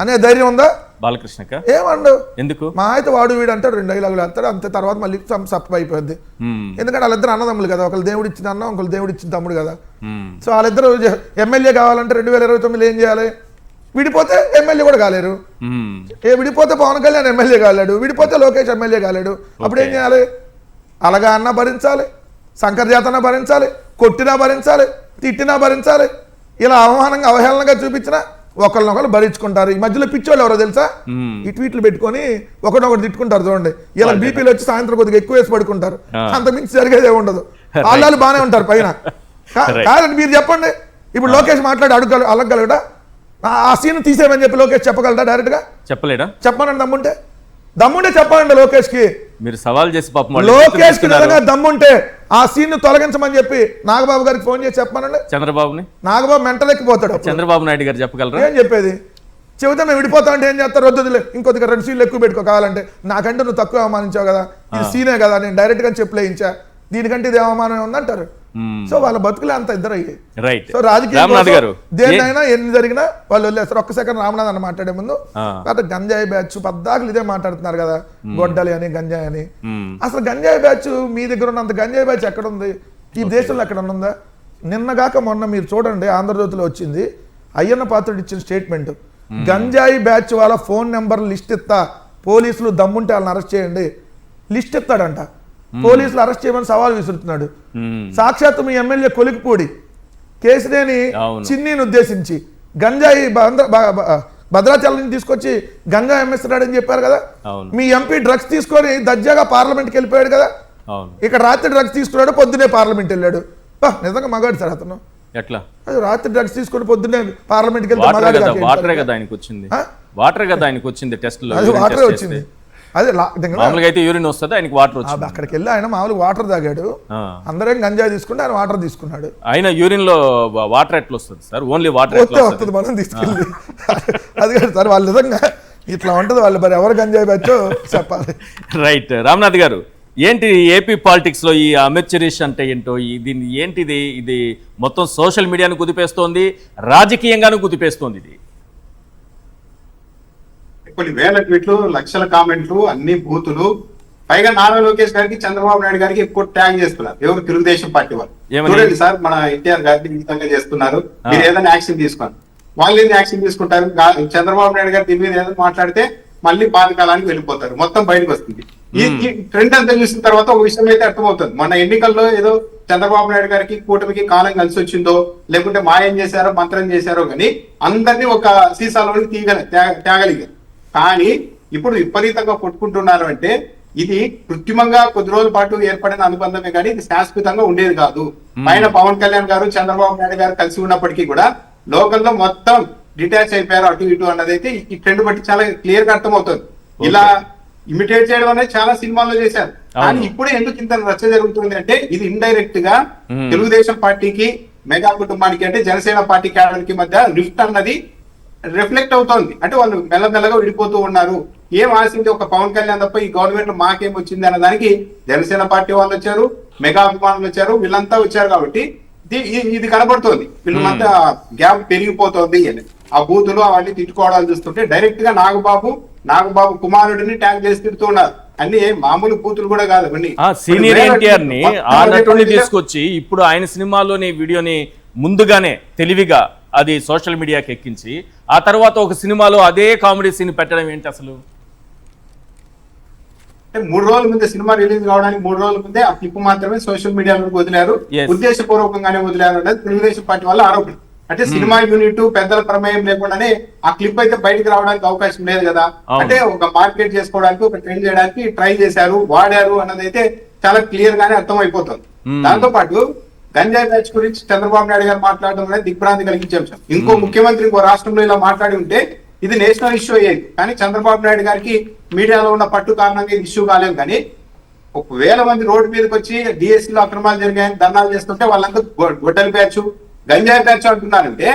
అనే ధైర్యం ఉందా బాలకృష్ణక? ఏమండు ఎందుకు? మా అయితే వాడు వీడు అంటాడు, 2 డైలాగులు వేస్తాడు అంతే, తర్వాత మళ్ళీ సప్ అయిపోద్ది. ఎందుకంటే వాళ్ళిద్దరు అన్నదమ్ములు కదా, ఒకళ్ళు దేవుడు ఇచ్చిన అన్న, ఒకళ్ళు దేవుడు ఇచ్చిన తమ్ముడు కదా. సో వాళ్ళిద్దరు ఎమ్మెల్యే కావాలంటే 2029 ఏం చేయాలి? విడిపోతే ఎమ్మెల్యే కూడా కాలేరు. విడిపోతే పవన్ కళ్యాణ్ ఎమ్మెల్యే కాలేడు, విడిపోతే లోకేష్ ఎమ్మెల్యే కాలేడు. అప్పుడు ఏం చేయాలి? అలాగా అన్న భరించాలి, శంకర్ జాతన భరించాలి, కొట్టినా భరించాలి, తిట్టినా భరించాలి. ఇలా అవమానంగా అవహేళనగా చూపించినా ఒకళ్ళనొకళ్ళు భరించుకుంటారు. ఈ మధ్యలో పిచ్చోళ్ళు ఎవరో తెలుసా? ఈ ట్వీట్లు పెట్టుకొని ఒకటి తిట్టుకుంటారు చూడండి. ఇలా బీపీలు వచ్చి సాయంత్రం కొద్దిగా ఎక్కువ వేసి పడుకుంటారు, అంత మించి జరిగేదే ఉండదు. వాళ్ళు బాగానే ఉంటారు పైన. కాదండి మీరు చెప్పండి, ఇప్పుడు లోకేష్ మాట్లాడి అడగగలడా? ఆ సీన్ తీసేయమని చెప్పి లోకేష్ చెప్పగలరా? డైరెక్ట్ గా చెప్పలేడా? చెప్పనండి, దమ్ముంటే చెప్పండి లోకేష్ కి. మీరు సవాల్ చేసి లోకేష్ కి నిజంగా దమ్ముంటే ఆ సీన్ తొలగించమని చెప్పి నాగబాబు గారికి ఫోన్ చేసి చెప్పానండి. చంద్రబాబుని నాగబాబు మెంటలెక్కిపోతాడు. చంద్రబాబు నాయుడు గారు చెప్పగలరా? ఏం చెప్పేది? చెబితే మేము విడిపోతా అంటే ఏం చేస్తారు? వద్దులే ఇంకొద్దిగా 2 సీన్లు ఎక్కువ పెట్టుకో కావాలంటే, నాకంటే నువ్వు తక్కువ అవమానించావు కదా, ఇది సీనే కదా, నేను డైరెక్ట్ గా చెప్పలేయించా, దీనికంటే ఇది అవమానం ఉందంటారు. సో వాళ్ళ బతుకులే అంత ఇద్దరు అయ్యి. సో రాజకీయ దేన్నైనా ఎన్ని జరిగినా వాళ్ళు వదిలేస్తారు. ఒక్క సెకండ్ రామనాథ్ అని మాట్లాడే ముందు గంజాయి బ్యాచ్ పద్దాకులు ఇదే మాట్లాడుతున్నారు కదా, గొడ్డలి అని గంజాయి అని. అసలు గంజాయి బ్యాచ్ మీ దగ్గర ఉన్నంత గంజాయి బ్యాచ్ ఎక్కడ ఉంది ఈ దేశంలో? ఎక్కడ ఉందా? నిన్నగాక మొన్న మీరు చూడండి, ఆంధ్రజ్యోతిలో వచ్చింది, అయ్యన్న పాత్రుడు ఇచ్చిన స్టేట్మెంట్, గంజాయి బ్యాచ్ వాళ్ళ ఫోన్ నెంబర్ లిస్ట్ ఇస్తా, పోలీసులు దమ్ముంటే వాళ్ళని అరెస్ట్ చేయండి. లిస్ట్ ఇస్తాడంట, పోలీసులు అరెస్ట్ చేయమని సవాల్ విసురుతున్నాడు. సాక్షాత్తు మీ ఎమ్మెల్యే కొలికిపూడి కేసినేని చిన్నీని ఉద్దేశించి గంజాయి భద్రాచలం నుంచి తీసుకొచ్చి గంజా అమ్మేస్తున్నాడని చెప్పారు కదా. మీ ఎంపీ డ్రగ్స్ తీసుకొని దర్జాగా పార్లమెంట్కి వెళ్ళిపోయాడు కదా. ఇక్కడ రాత్రి డ్రగ్స్ తీసుకున్నాడు, పొద్దునే పార్లమెంట్ వెళ్ళాడు. నిజంగా మగాడు సార్ అతను. ఎట్లా? రాత్రి డ్రగ్స్ తీసుకొని పొద్దునే పార్లమెంట్కి వెళ్తే వాటర్ కదా ఆయనకు వచ్చింది, వాటర్ కదా ఆయనకు వచ్చింది, టెస్ట్ లో వాటర్ వచ్చింది. అదే మామూలుగా అయితే యూరిన్ వస్తుంది, ఆయనకి వాటర్ వచ్చింది. అక్కడికి వెళ్ళి ఆయన మామూలుగా వాటర్ తాగాడు, అందరం గంజాయి తీసుకుంటే ఆయన వాటర్ తీసుకున్నాడు. ఆయన యూరిన్ లో వాటర్ ఎట్లా వస్తుంది సార్? ఓన్లీ వాటర్ వస్తుంది, మనం తీసుకెళ్ళి. అది కాదు సార్, వాళ్ళు నిజంగా ఇట్లా ఉంటుంది, వాళ్ళు మరి ఎవరు గంజాయి బ్యాచో చెప్పాలి. రైట్. రామ్నాథ్ గారు, ఏంటి ఏపీ పాలిటిక్స్ లో ఈ అమెచ్యూరిష్ అంటే ఏంటో, దీన్ని ఏంటిది? ఇది మొత్తం సోషల్ మీడియాను కుదిపేస్తోంది, రాజకీయంగాను కుదిపేస్తోంది. ఇది కొన్ని వేల ట్వీట్లు, లక్షల కామెంట్లు, అన్ని బూతులు, పైగా నారా లోకేష్ గారికి చంద్రబాబు నాయుడు గారికి ఎక్కువ ట్యాగ్ చేస్తున్నారు. ఎవరు? తెలుగుదేశం పార్టీ వాళ్ళు. చూడండి సార్, మన ఎన్టీఆర్ గారిని ఈ విధంగా చేస్తున్నారు, మీరు ఏదైనా యాక్షన్ తీసుకోండి. వాళ్ళు ఏదైనా యాక్షన్ తీసుకుంటారు, చంద్రబాబు నాయుడు గారు దీని మీద ఏదైనా మాట్లాడితే మళ్ళీ పాతకాలానికి వెళ్ళిపోతారు, మొత్తం బయటకు వస్తుంది. ఈ ట్రెండ్ అంతా చూసిన తర్వాత ఒక విషయం అయితే అర్థమవుతుంది, మన ఎన్నికల్లో ఏదో చంద్రబాబు నాయుడు గారికి కూటమికి కాలం కలిసి వచ్చిందో, లేకుంటే మాయం చేశారో మంత్రం చేశారో, కానీ అందరినీ ఒక సీసాలోని తేగలిగారు. కానీ ఇప్పుడు విపరీతంగా కొట్టుకుంటున్నారు అంటే ఇది కృత్రిమంగా కొద్ది రోజుల పాటు ఏర్పడిన అనుబంధమే కానీ ఇది శాశ్వతంగా ఉండేది కాదు. పైన పవన్ కళ్యాణ్ గారు చంద్రబాబు నాయుడు గారు కలిసి ఉన్నప్పటికీ కూడా లోకల్లో మొత్తం డిటాచ్ అయిపోయారు అటు ఇటు అన్నది అయితే ఈ ట్రెండ్ బట్టి చాలా క్లియర్ గా అర్థమవుతుంది. ఇలా ఇమిటేట్ చేయడం అనేది చాలా సినిమాల్లో చేశారు. కానీ ఇప్పుడు ఎందుకు ఇంత రచ్చ జరుగుతుంది అంటే ఇది ఇండైరెక్ట్ గా తెలుగుదేశం పార్టీకి, మెగా కుటుంబానికి అంటే జనసేన పార్టీ క్యాడర్ కి మధ్య రిఫ్ట్ అన్నది రిఫ్లెక్ట్ అవుతోంది. అంటే వాళ్ళు మెల్లమెల్లగా విడిపోతూ ఉన్నారు. ఏం ఆశించి ఒక పవన్ కళ్యాణ్ తప్ప ఈ గవర్నమెంట్ మాకేం వచ్చింది అన్న దానికి జనసేన పార్టీ వాళ్ళు వచ్చారు, మెగా అభిమానులు వచ్చారు, వీళ్ళంతా వచ్చారు. కాబట్టి ఇది కనబడుతోంది, వీళ్ళంతా గ్యాప్ పెరిగిపోతుంది అని. ఆ బూతులు అవన్నీ తిట్టుకోవడాలు చూస్తుంటే డైరెక్ట్ గా నాగబాబు కుమారుడిని ట్యాగ్ చేసి తిడుతున్నారు. అన్ని మామూలు బూతులు కూడా కాదు అవన్నీ. సీనియర్ ఎన్టీఆర్ ని ఆ నటుడిని తీసుకొచ్చి ఇప్పుడు ఆయన సినిమాలోని వీడియోని ముందుగానే తెలివిగా అది సోషల్ మీడియాకి ఎక్కించి ఆ తర్వాత ఒక సినిమాలో అదే కామెడీ సీన్ పెట్టడం ఏంటి అసలు? అంటే 3 రోజుల ముందే సినిమా రిలీజ్ కావడానికి 3 రోజుల ముందే ఆ క్లిప్ మాత్రమే సోషల్ మీడియాలో వదిలారు. ఉద్దేశపూర్వకంగానే వదిలారు అనేది తెలుగుదేశం పార్టీ వాళ్ళ ఆరోపణ. అంటే సినిమా యూనిట్ పెద్దల ప్రమేయం లేకుండానే ఆ క్లిప్ అయితే బయటకు రావడానికి అవకాశం లేదు కదా. అంటే ఒక మార్కెట్ చేసుకోవడానికి, ఒక ట్రెండ్ చేయడానికి ట్రై చేశారు, వాడారు అన్నది అయితే చాలా క్లియర్ గానే అర్థం అయిపోతుంది. దాంతో పాటు గంజాయి బ్యాచ్ గురించి చంద్రబాబు నాయుడు గారు మాట్లాడడం అనేది దిగ్భ్రాంతి కలిగించే అంశం. ఇంకో ముఖ్యమంత్రి ఇంకో రాష్ట్రంలో ఇలా మాట్లాడి ఉంటే ఇది నేషనల్ ఇష్యూ అయ్యేది. కానీ చంద్రబాబు నాయుడు గారికి మీడియాలో ఉన్న పట్టు కారణంగా ఇది ఇష్యూ కాలేదు. కానీ 1,000 మంది రోడ్డు మీదకి వచ్చి డిఎస్సీలో అక్రమాలు జరిగాయని ధర్నాలు చేస్తుంటే వాళ్ళంతా గొడ్డలి బ్యాచ్, గంజాయి బ్యాచ్ అంటున్నారంటే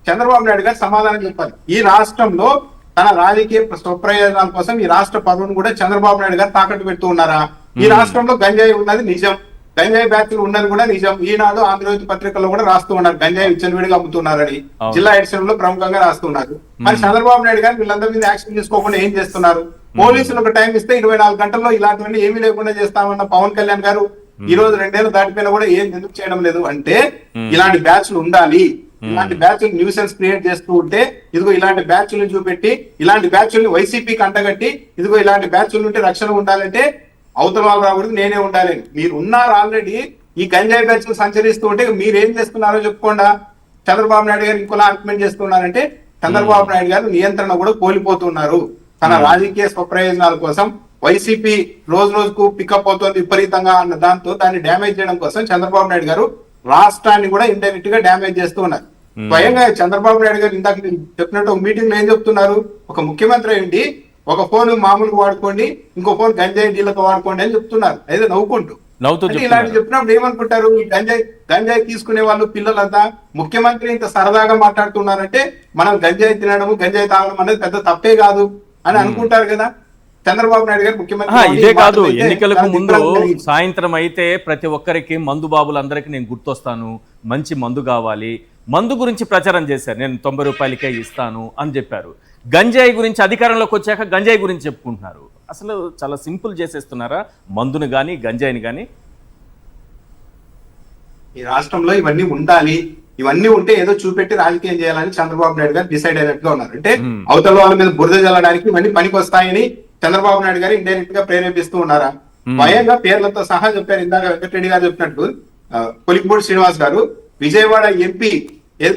చంద్రబాబు నాయుడు గారు సమాధానం చెప్పాలి. ఈ రాష్ట్రంలో తన రాజకీయ స్వప్రయోజనాల కోసం ఈ రాష్ట్ర పరువును కూడా చంద్రబాబు నాయుడు గారు తాకట్టు పెడుతూ ఉన్నారా? ఈ రాష్ట్రంలో గంజాయి ఉన్నది నిజం, గంజాయి బ్యాచ్లు ఉన్నది కూడా నిజం. ఈనాడు ఆంధ్రజ్యోతి పత్రికల్లో కూడా రాస్తూ ఉన్నారు గంజాయి విచ్చలవిడిగా అమ్ముతున్నారని, జిల్లా ఎడిషన్ లో ప్రముఖంగా రాస్తున్నారు. మరి చంద్రబాబు నాయుడు గారు వీళ్ళందరి మీద యాక్షన్ తీసుకోకుండా ఏం చేస్తున్నారు? పోలీసులు ఒక టైం ఇస్తే 24 గంటల్లో ఇలాంటివన్నీ ఏమీ లేకుండా చేస్తామన్న పవన్ కళ్యాణ్ గారు ఈ రోజు 2 ఏళ్ళు దాటిపోయినా కూడా ఏం ఎందుకు చేయడం లేదు అంటే ఇలాంటి బ్యాచ్లు ఉండాలి. ఇలాంటి బ్యాచ్లు న్యూసెన్స్ క్రియేట్ చేస్తూ ఉంటే ఇదిగో ఇలాంటి బ్యాచ్లు చూపెట్టి ఇలాంటి బ్యాచ్లు వైసీపీకి అంటగట్టి ఇదిగో ఇలాంటి బ్యాచ్ల నుండి రక్షణ ఉండాలంటే అవతల వాళ్ళు రాకూడదు, నేనే ఉండాలి. మీరు ఉన్నారు ఆల్రెడీ ఈ గంజాయి బ్యాచ్లు సంచరిస్తూ ఉంటే మీరు ఏం చేస్తున్నారో చెప్పుకోండా. చంద్రబాబు నాయుడు గారు ఇంకోలా ఆర్గ్యుమెంట్ చేస్తున్నారంటే చంద్రబాబు నాయుడు గారు నియంత్రణ కూడా కోల్పోతున్నారు. తన రాజకీయ స్వప్రయోజనాల కోసం వైసీపీ రోజు రోజుకు పికప్ అవుతుంది విపరీతంగా అన్న దాంతో దాన్ని డ్యామేజ్ చేయడం కోసం చంద్రబాబు నాయుడు గారు రాష్ట్రాన్ని కూడా ఇండైరెక్ట్ గా డ్యామేజ్ చేస్తూ ఉన్నారు. స్వయంగా చంద్రబాబు నాయుడు గారు ఇందాక చెప్పినట్టు ఒక మీటింగ్ లో ఏం చెప్తున్నారు? ఒక ముఖ్యమంత్రి ఏంటి, ఒక ఫోన్ మామూలుగా వాడుకోండి, ఇంకో ఫోన్ గంజాయి డీలకు వాడుకోండి అని చెప్తున్నారు. అయితే నవ్వుకుంటూ ఇలాంటి చెప్పినప్పుడు ఏమనుకుంటారు? ఈ గంజాయి తీసుకునే వాళ్ళు పిల్లలంతా ముఖ్యమంత్రి ఇంత సరదాగా మాట్లాడుతున్నారంటే మనం గంజాయి తినడం, గంజాయి తాగడం అనేది పెద్ద తప్పే కాదు అని అనుకుంటారు కదా. చంద్రబాబు నాయుడు గారు ముఖ్యమంత్రి ఇదే కాదు, ఎన్నికలకు ముందు సాయంత్రం అయితే ప్రతి ఒక్కరికి మందు బాబులందరికీ నేను గుర్తొస్తాను, మంచి మందు కావాలి, మందు గురించి ప్రచారం చేశారు. నేను 90 రూపాయలకే ఇస్తాను అని చెప్పారు. గంజాయి గురించి అధికారంలోకి వచ్చాక గంజాయి గురించి చెప్పుకుంటున్నారు. అసలు చాలా సింపుల్ చేసేస్తున్నారా మందును కానీ గంజాయిని కానీ? ఈ రాష్ట్రంలో ఇవన్నీ ఉండాలి, ఇవన్నీ ఉంటే ఏదో చూపెట్టి రాజకీయం చేయాలని చంద్రబాబు నాయుడు గారు డిసైడ్ అయినట్టుగా ఉన్నారు. అంటే అవతల వాళ్ళ మీద బురద జల్లడానికి ఇవన్నీ పనికి వస్తాయని చంద్రబాబు నాయుడు గారు ఇండైరెక్ట్ గా ప్రేరేపిస్తూ ఉన్నారా? స్వయంగా పేర్లతో సహా చెప్పారు. ఇందాక వెంకటరెడ్డి గారు చెప్పినట్టు కొలిక్పూడి శ్రీనివాస్ గారు విజయవాడ ఎంపీ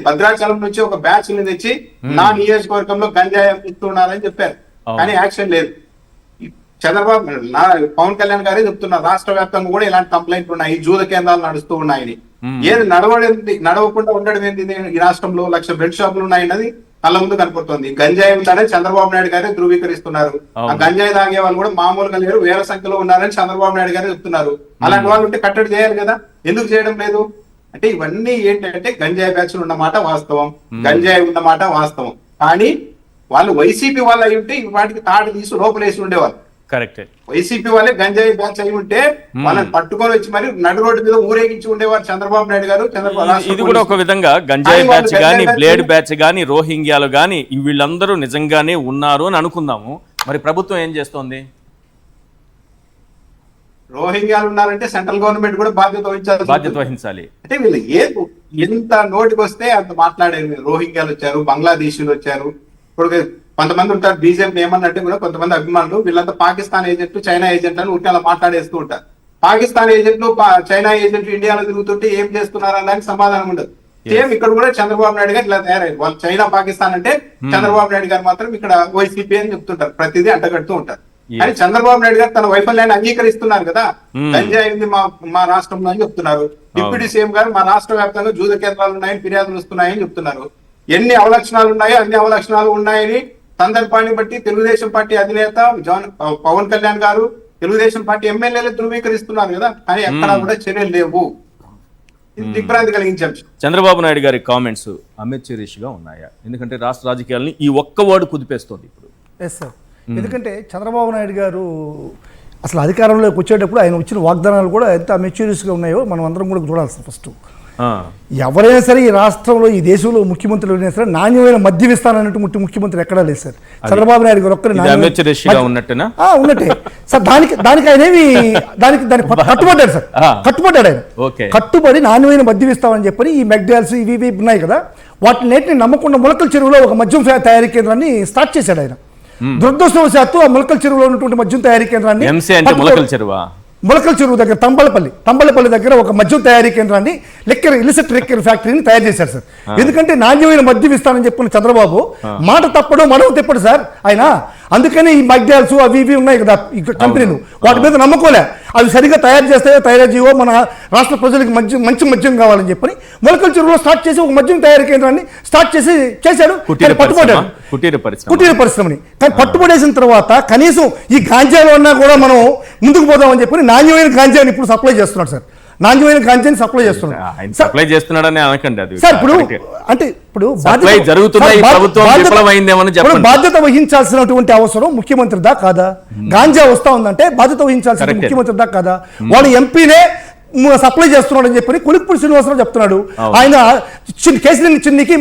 భద్రాచలం నుంచి ఒక బ్యాచ్ ని తెచ్చి నా నియోజకవర్గంలో గంజాయి అమ్మిస్తున్నారని చెప్పారు. కానీ యాక్షన్ లేదు. చంద్రబాబు పవన్ కళ్యాణ్ గారే చెప్తున్నారు రాష్ట్ర వ్యాప్తంగా కూడా ఇలాంటి కంప్లైంట్లు ఉన్నాయి, జూద కేంద్రాలు నడుస్తూ ఉన్నాయని. ఏది నడవకుండా ఉండడం ఏంటి? ఈ రాష్ట్రంలో 1,00,000 బెడ్ షాపులు ఉన్నాయన్నది కళ్ళ ముందు కనపడుతుంది. గంజాయి ఉందని చంద్రబాబు నాయుడు గారే ధృవీకరిస్తున్నారు. ఆ గంజాయి తాగే వాళ్ళు కూడా మామూలుగా లేరు, వేల సంఖ్యలో ఉన్నారని చంద్రబాబు నాయుడు గారే చెప్తున్నారు. అలాంటి వాళ్ళు ఉంటే కట్టడి చేయాలి కదా, ఎందుకు చేయడం లేదు? అంటే ఇవన్నీ ఏంటంటే గంజాయి బ్యాచ్లు ఉన్నమాట వాస్తవం, గంజాయి ఉన్నమాట వాస్తవం. కానీ వాళ్ళు వైసీపీ వాళ్ళు అయి ఉంటే వాటికి తాడు తీసి లోపలేసి ఉండేవాళ్ళు. కరెక్ట్. వైసీపీ వాళ్ళే గంజాయి బ్యాచ్ అయి ఉంటే వాళ్ళని పట్టుకొని వచ్చి మరి నడు రోడ్డు మీద ఊరేగించి ఉండేవారు చంద్రబాబు నాయుడు గారు. ఇది కూడా ఒక విధంగా గంజాయి బ్యాచ్ గానీ, బ్లేడ్ బ్యాచ్ గానీ, రోహింగ్యాలు గానీ వీళ్ళందరూ నిజంగానే ఉన్నారు అని అనుకుందాము. మరి ప్రభుత్వం ఏం చేస్తోంది? రోహింగ్యాలు ఉన్నారంటే సెంట్రల్ గవర్నమెంట్ కూడా బాధ్యత వహించాలి. అంటే వీళ్ళు ఎంత నోటికి వస్తే అంత మాట్లాడారు. రోహింగ్యాలు వచ్చారు, బంగ్లాదేశీలు వచ్చారు. ఇప్పుడు కొంతమంది ఉంటారు బీజేపీ ఏమన్నట్టు కూడా కొంతమంది అభిమానులు వీళ్ళంతా పాకిస్తాన్ ఏజెంట్లు, చైనా ఏజెంట్లు అని ఉంటే అలా మాట్లాడేస్తూ ఉంటారు. పాకిస్తాన్ ఏజెంట్లు, చైనా ఏజెంట్లు ఇండియాలో తిరుగుతుంటే ఏం చేస్తున్నారు అనడానికి సమాధానం ఉండదు. సేమ్ ఇక్కడ కూడా చంద్రబాబు నాయుడు గారు ఇలా తయారయ్యారు. వాళ్ళు చైనా, పాకిస్తాన్ అంటే చంద్రబాబు నాయుడు గారు మాత్రం ఇక్కడ వైసీపీ అని చెప్తుంటారు, ప్రతిదీ అంటగడుతూ ఉంటారు. కానీ చంద్రబాబు నాయుడు గారు తన వైఫల్యాన్ని అంగీకరిస్తున్నారు కదా. గంజాయి ఉంది మా రాష్ట్రంలో అని చెప్తున్నారు. డిప్యూటీ సీఎం గారు మా రాష్ట్ర వ్యాప్తంగా జూద కేంద్రాలు ఉన్నాయని ఫిర్యాదులు వస్తున్నాయని చెప్తున్నారు. ఎన్ని అవలక్షణాలు ఉన్నాయో అన్ని అవలక్షణాలు ఉన్నాయని సందర్భాన్ని బట్టి తెలుగుదేశం పార్టీ అధినేత పవన్ కళ్యాణ్ గారు తెలుగుదేశం పార్టీ ఎమ్మెల్యేలు ధృవీకరిస్తున్నారు కదా, కానీ ఎక్కడా కూడా చర్యలు లేవు. ఇది దిగ్భ్రాంతి కలిగించే అంశం. చంద్రబాబు నాయుడు గారి కామెంట్స్ అమెచ్యూరిష్గా ఉన్నాయా? ఎందుకంటే రాష్ట్ర రాజకీయాలని ఈ ఒక్క వర్డ్ కుదిపేస్తోంది ఇప్పుడు. ఎస్ సార్, ఎందుకంటే చంద్రబాబు నాయుడు గారు అసలు అధికారంలోకి వచ్చేటప్పుడు ఆయన వచ్చిన వాగ్దానాలు కూడా ఎంత మెచ్యూరియస్గా ఉన్నాయో మనం అందరం కూడా చూడాలి సార్. ఫస్ట్ ఎవరైనా సరే ఈ రాష్ట్రంలో ఈ దేశంలో ముఖ్యమంత్రులు అయినా సరే నాణ్యమైన మద్యం ఇస్తానన్నట్టు ముఖ్యమంత్రి ఎక్కడా లేదు సార్. చంద్రబాబు నాయుడు గారు ఒక్కరి ఉన్నట్టే సార్. దానికి ఆయన దానికి కట్టుబడ్డాడు సార్, కట్టుబడ్డాడు ఆయన. కట్టుబడి నాణ్యమైన మద్యం ఇస్తామని చెప్పని ఈ మెక్డాల్స్ ఇవి ఉన్నాయి కదా, వాటిని నమ్మకుండా మొలకల చెరువులో ఒక మద్యం తయారీ కేంద్రాన్ని స్టార్ట్ చేశాడు ఆయన. దురదృష్టవశాత్తు ఆ మొలకల చెరువులో ఉన్నటువంటి మద్యం తయారీ కేంద్రాన్ని, మొలకల చెరువు దగ్గర తంబలపల్లి దగ్గర ఒక మద్యం తయారీ కేంద్రాన్ని ఇలిసిట్ లిక్కర్ ఫ్యాక్టరీని తయారు చేశారు సార్. ఎందుకంటే నాణ్యమైన మద్యం ఇస్తానని చెప్పిన చంద్రబాబు మాట తప్పడు మనవు తెప్పడు సార్ ఆయన. అందుకని ఈ మగ్డాల్స్ అవి ఇవి ఉన్నాయి కదా ఈ కంపెనీలు, వాటి మీద నమ్మకోలే. అవి సరిగ్గా తయారు చేస్తాయో తయారు చేయవో మన రాష్ట్ర ప్రజలకు మంచి మద్యం కావాలని చెప్పని మొలకల చెరువులో స్టార్ట్ చేసి ఒక మద్యం తయారీ కేంద్రాన్ని స్టార్ట్ చేశాడు. పట్టుబడ్డాడు కుటీర పరిశ్రమని. కానీ పట్టుబడేసిన తర్వాత కనీసం ఈ గాంజాలో ఉన్నా కూడా మనం ముందుకు పోదామని చెప్పి నాణ్యమైన గాంజాని ఇప్పుడు సప్లై చేస్తున్నాడు సార్. నాణ్యమైన గాంజాని సప్లై చేస్తున్నాడని అనకండి అది సార్. ఇప్పుడు బాధ్యత వహించాల్సినటువంటి అవసరం ముఖ్యమంత్రిదా కాదా? గాంజా వస్తా ఉందంటే బాధ్యత వహించాల్సిన ముఖ్యమంత్రిదా కాదా? వాడు ఎంపీనే సప్లై చేస్తున్నాడు అని చెప్పి కొలిక్పూడి శ్రీనివాసరావు చెప్తున్నాడు. ఆయన కేసీఆర్ చిన్నికి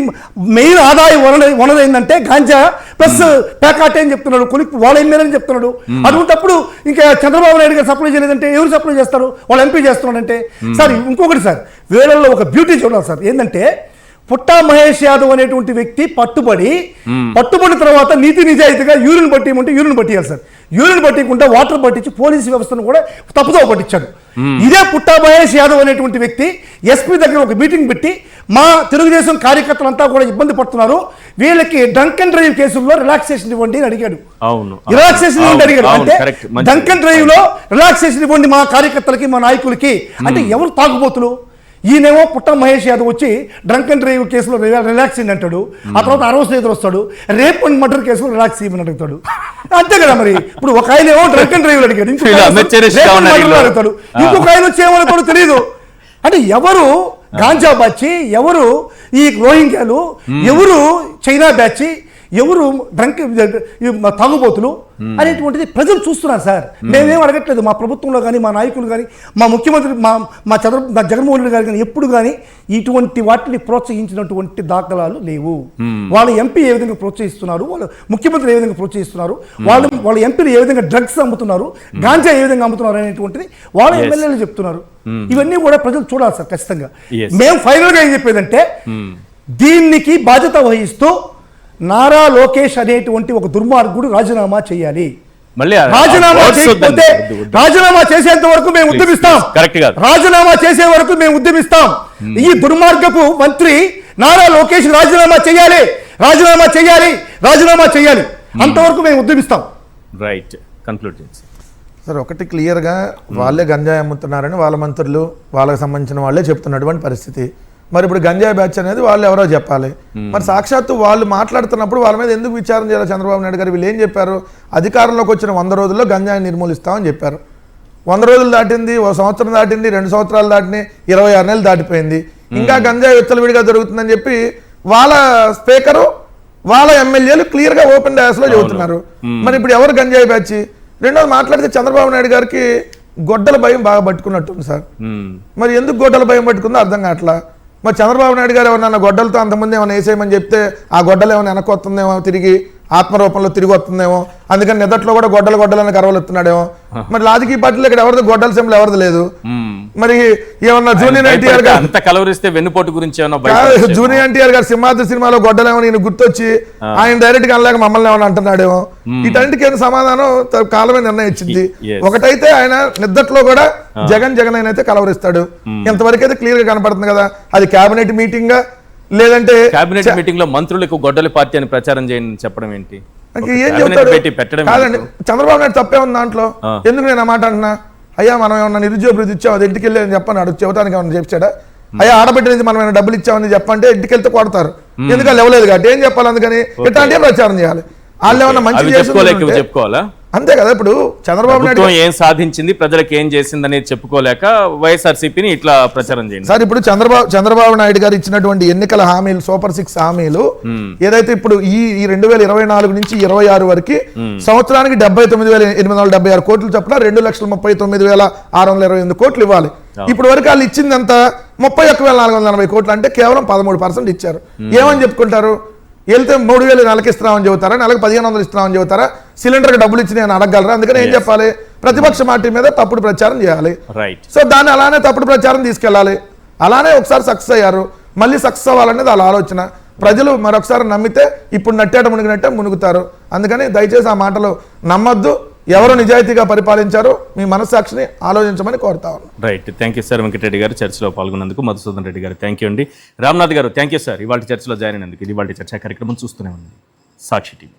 మెయిన్ ఆదాయ వనరు ఏంటంటే గాంజా ప్లస్ ప్యాకాటే అని చెప్తున్నాడు. వాళ్ళ ఎమ్మెల్యే అని చెప్తున్నాడు. అటువంటిప్పుడు ఇంకా చంద్రబాబు నాయుడు గారు సప్లై చేయలేదంటే ఎవరు సప్లై చేస్తారు? వాళ్ళ ఎంపీ చేస్తున్నాడంటే. సార్ ఇంకొకటి సార్, వీళ్ళల్లో ఒక బ్యూటీ చూడాలి సార్. ఏంటంటే పుట్టా మహేష్ యాదవ్ అనేటువంటి వ్యక్తి పట్టుబడిన తర్వాత నీతి నిజాయితీగా యూరిన్ పట్టియమంటే యూరిన్ పట్టియాలి సార్. యూరిన్ పట్టియకుండా వాటర్ పట్టించి పోలీసు వ్యవస్థను కూడా తప్పుదోవ పట్టించాడు. ఇదే పుట్టా మహేష్ యాదవ్ అనేటువంటి వ్యక్తి ఎస్పీ దగ్గర ఒక మీటింగ్ పెట్టి మా తెలుగుదేశం కార్యకర్తలంతా కూడా ఇబ్బంది పడుతున్నారు, వీళ్ళకి డ్రంక్ అండ్ డ్రైవ్ కేసుల్లో రిలాక్సేషన్ ఇవ్వండి అని అడిగాడు. రిలాక్సేషన్ ఇవ్వండి అడిగాడు. అంటే డ్రంక్ అండ్ డ్రైవ్ లో రిలాక్సేషన్ ఇవ్వండి మా కార్యకర్తలకి మా నాయకులకి. అంటే ఎవరు తాగుబోతులు? ఈయనేమో పుట్ట మహేష్ యాదవ్ వచ్చి డ్రంక్ అండ్ డ్రైవ్ కేసులో రిలాక్స్ ఇవ్వండి, ఆ తర్వాత అరవై ఎదురు వస్తాడు, రేప్ అండ్ మర్డర్ కేసులో రిలాక్స్ ఇవ్వని అడుగుతాడు. అంతే కదా మరి. ఇప్పుడు ఒక ఆయన ఏమో డ్రంక్ అండ్ డ్రైవ్ అడిగాడు, అడుగుతాడు, ఇంకొక ఆయన వచ్చి ఏమనుకోడు తెలియదు. అంటే ఎవరు గాంజా బ్యాచ్, ఎవరు ఈ రోహింగ్యాలు, ఎవరు చైనా బ్యాచ్, ఎవరు డ్రంక్ తాగుబోతులు అనేటువంటిది ప్రజలు చూస్తున్నారు సార్. మేమేం అడగట్లేదు. మా ప్రభుత్వంలో కానీ మా నాయకులు కానీ మా ముఖ్యమంత్రి మా జగన్మోహన్ రెడ్డి గారు కానీ ఎప్పుడు కానీ ఇటువంటి వాటిని ప్రోత్సహించినటువంటి దాఖలాలు లేవు. వాళ్ళ ఎంపీ ఏ విధంగా ప్రోత్సహిస్తున్నారు, వాళ్ళ ముఖ్యమంత్రి ఏ విధంగా ప్రోత్సహిస్తున్నారు, వాళ్ళ ఎంపీలు ఏ విధంగా డ్రగ్స్ అమ్ముతున్నారు, గాంజా ఏ విధంగా అమ్ముతున్నారు అనేటువంటిది వాళ్ళ ఎమ్మెల్యేలు చెప్తున్నారు. ఇవన్నీ కూడా ప్రజలు చూడాలి సార్ ఖచ్చితంగా. మేము ఫైనల్గా ఏం చెప్పేదంటే దీనికి బాధ్యత వహిస్తూ నారా లోకేష్ అనేటువంటి ఒక దుర్మార్గుడు రాజీనామా చేయాలి. రాజీనామా చేసేంత వరకు మేము ఉద్యమిస్తాం. రాజీనామా చేసే వరకు మేము ఉద్యమిస్తాం. ఈ దుర్మార్గపు మంత్రి నారా లోకేష్ రాజీనామా చేయాలి, రాజీనామా చేయాలి, రాజీనామా చేయాలి. అంతవరకు మేము ఉద్యమిస్తాం. Right, conclude sir. ఒకటి క్లియర్గా వాళ్ళే గంజాయి అమ్ముతున్నారని వాళ్ళ మంత్రులు వాళ్ళకి సంబంధించిన వాళ్ళే చెప్తున్నటువంటి పరిస్థితి. మరి ఇప్పుడు గంజాయి బ్యాచ్ అనేది వాళ్ళు ఎవరో చెప్పాలి. మరి సాక్షాత్తు వాళ్ళు మాట్లాడుతున్నప్పుడు వాళ్ళ మీద ఎందుకు విచారణ చేయాలి చంద్రబాబు నాయుడు గారు? వీళ్ళు ఏం చెప్పారు? అధికారంలోకి వచ్చిన 100 రోజుల్లో గంజాయి నిర్మూలిస్తామని చెప్పారు. 100 రోజులు దాటింది, 1 సంవత్సరం దాటింది, 2 సంవత్సరాలు దాటినాయి, 26 నెలలు దాటిపోయింది. ఇంకా గంజాయి విచ్చలవిడిగా దొరుకుతుందని చెప్పి వాళ్ళ స్పీకరు వాళ్ళ ఎమ్మెల్యేలు క్లియర్గా ఓపెన్ డయాస్లో చెబుతున్నారు. మరి ఇప్పుడు ఎవరు గంజాయి బ్యాచ్? రెండోది మాట్లాడితే చంద్రబాబు నాయుడు గారికి గొడ్డల భయం బాగా పట్టుకున్నట్టుంది సార్. మరి ఎందుకు గొడ్డల భయం పట్టుకుందో అర్థం కావట్లా. మరి చంద్రబాబు నాయుడు గారు ఏమన్నా గొడ్డలతో అంతమంది ఏమైనా వేసేయమని చెప్తే ఆ గొడ్డలు ఏమైనా వెనక్కి వస్తుందేమో, తిరిగి ఆత్మరూపంలో తిరిగి వస్తుందేమో, అందుకని నిదట్లో కూడా గొడ్డలని కరవలు ఎత్తున్నాడేమో. మరి రాజకీయ పార్టీలో ఇక్కడ ఎవరిది గొడ్డల సింబల్ ఎవరిది లేదు. మరి ఏమన్నా జూనియర్ ఎన్టీఆర్ గారు వెన్నుపోటు గురించి జూనియర్ ఎన్టీఆర్ గారు సింహాద్రి సినిమాలో గొడ్డలేమో నేను గుర్తొచ్చి ఆయన డైరెక్ట్ గా అనలేక మమ్మల్ని ఏమన్నా అంటున్నాడేమో. వీటన్నిటికీ ఏం సమాధానం కాలమే నిర్ణయించింది. ఒకటైతే ఆయన నిద్దట్లో కూడా జగన్ అయితే కలవరిస్తాడు. ఇంతవరకు అయితే క్లియర్ గా కనపడుతుంది కదా. అది కేబినెట్ మీటింగ్ లేదంటే కేబినెట్ మీటింగ్ లో మంత్రులకు గొడ్డలి పార్టీ అని ప్రచారం చేయండి చెప్పడం ఏంటి? ఏం చెప్తాడు? కాదండి, చంద్రబాబు నాయుడు తప్పే ఉంది దాంట్లో. ఎందుకు నేను ఆ మాట అంటున్నా? అయ్యా మనం ఏమన్నా నిరుద్యోగ వృద్ధి ఇచ్చాం, అది ఇంటికి వెళ్ళి చెప్పని అడుగు చెబుతానికి ఏమన్నా చెప్పాడా? అయ్యా ఆడబెట్టినది మనం ఏమైనా డబ్బులు ఇచ్చామని చెప్పంటే ఇంటికి వెళ్తే కొడతారు. ఎందుకంటే లేవలేదు కాబట్టి ఏం చెప్పాలి? అందుకని ఇట్లాంటివి ప్రచారం చేయాలి. వాళ్ళు ఏమన్నా మంచి అవి చేసి చెప్పుకోలేక ఇవి ఉంటే- చెప్పుకోవాలా? అంతే కదా. ఇప్పుడు చంద్రబాబు నాయుడు ప్రభుత్వం ఏం సాధించింది, ప్రజలకు ఏం చేసింది అనేది చెప్పుకోలేక వైఎస్ఆర్సీపీని ఇట్లా ప్రచారం చేయండి. సార్ ఇప్పుడు చంద్రబాబు నాయుడు గారు ఇచ్చినటువంటి ఎన్నికల హామీలు, సూపర్ 6 హామీలు ఏదైతే ఇప్పుడు ఈ 2024 నుంచి 26 వరకు సంవత్సరానికి 79,876 కోట్లు చొప్పున 2,39,628 కోట్లు ఇవ్వాలి. ఇప్పుడు వరకు వాళ్ళు ఇచ్చింది ఎంత? 31,440 కోట్లు, అంటే కేవలం 13% ఇచ్చారు. ఏమని చెప్పుకుంటారు? వెళ్తే 3,000 నెలకి ఇస్తున్నామని చెబుతారా, నెలకు 1,500 ఇస్తున్నామని చెబుతారా? సిలిండర్కి డబ్బులు ఇచ్చి నేను అడగలరా? అందుకని ఏం చెప్పాలి? ప్రతిపక్ష పార్టీ మీద తప్పుడు ప్రచారం చేయాలి. రైట్. సో దాన్ని అలానే తప్పుడు ప్రచారం తీసుకెళ్ళాలి. అలానే ఒకసారి సక్సెస్ అయ్యారు, మళ్ళీ సక్సెస్ అవ్వాలనేది వాళ్ళ ఆలోచన. ప్రజలు మరొకసారి నమ్మితే ఇప్పుడు నట్టేట మునిగినట్టే మునుగుతారు. అందుకని దయచేసి ఆ మాటలు నమ్మొద్దు. ఎవరు నిజాయితీగా పరిపాలించారో మీ మనస్సాక్షిని ఆలోచించమని కోరుతా ఉన్నాను. Right. Thank you sir. Venkatareddy గారు చర్చలో పాల్గొన్నందుకు. మధుసూదన్ రెడ్డి గారు థ్యాంక్ యూ అండి. రామ్నాథ్ గారు థ్యాంక్ యూ సార్. ఇవాళ చర్చలో జాయిన్ అయినందుకు. ఇది ఇవాళ చర్చా కార్యక్రమం చూస్తూనే ఉంది సాక్షి టీవీ.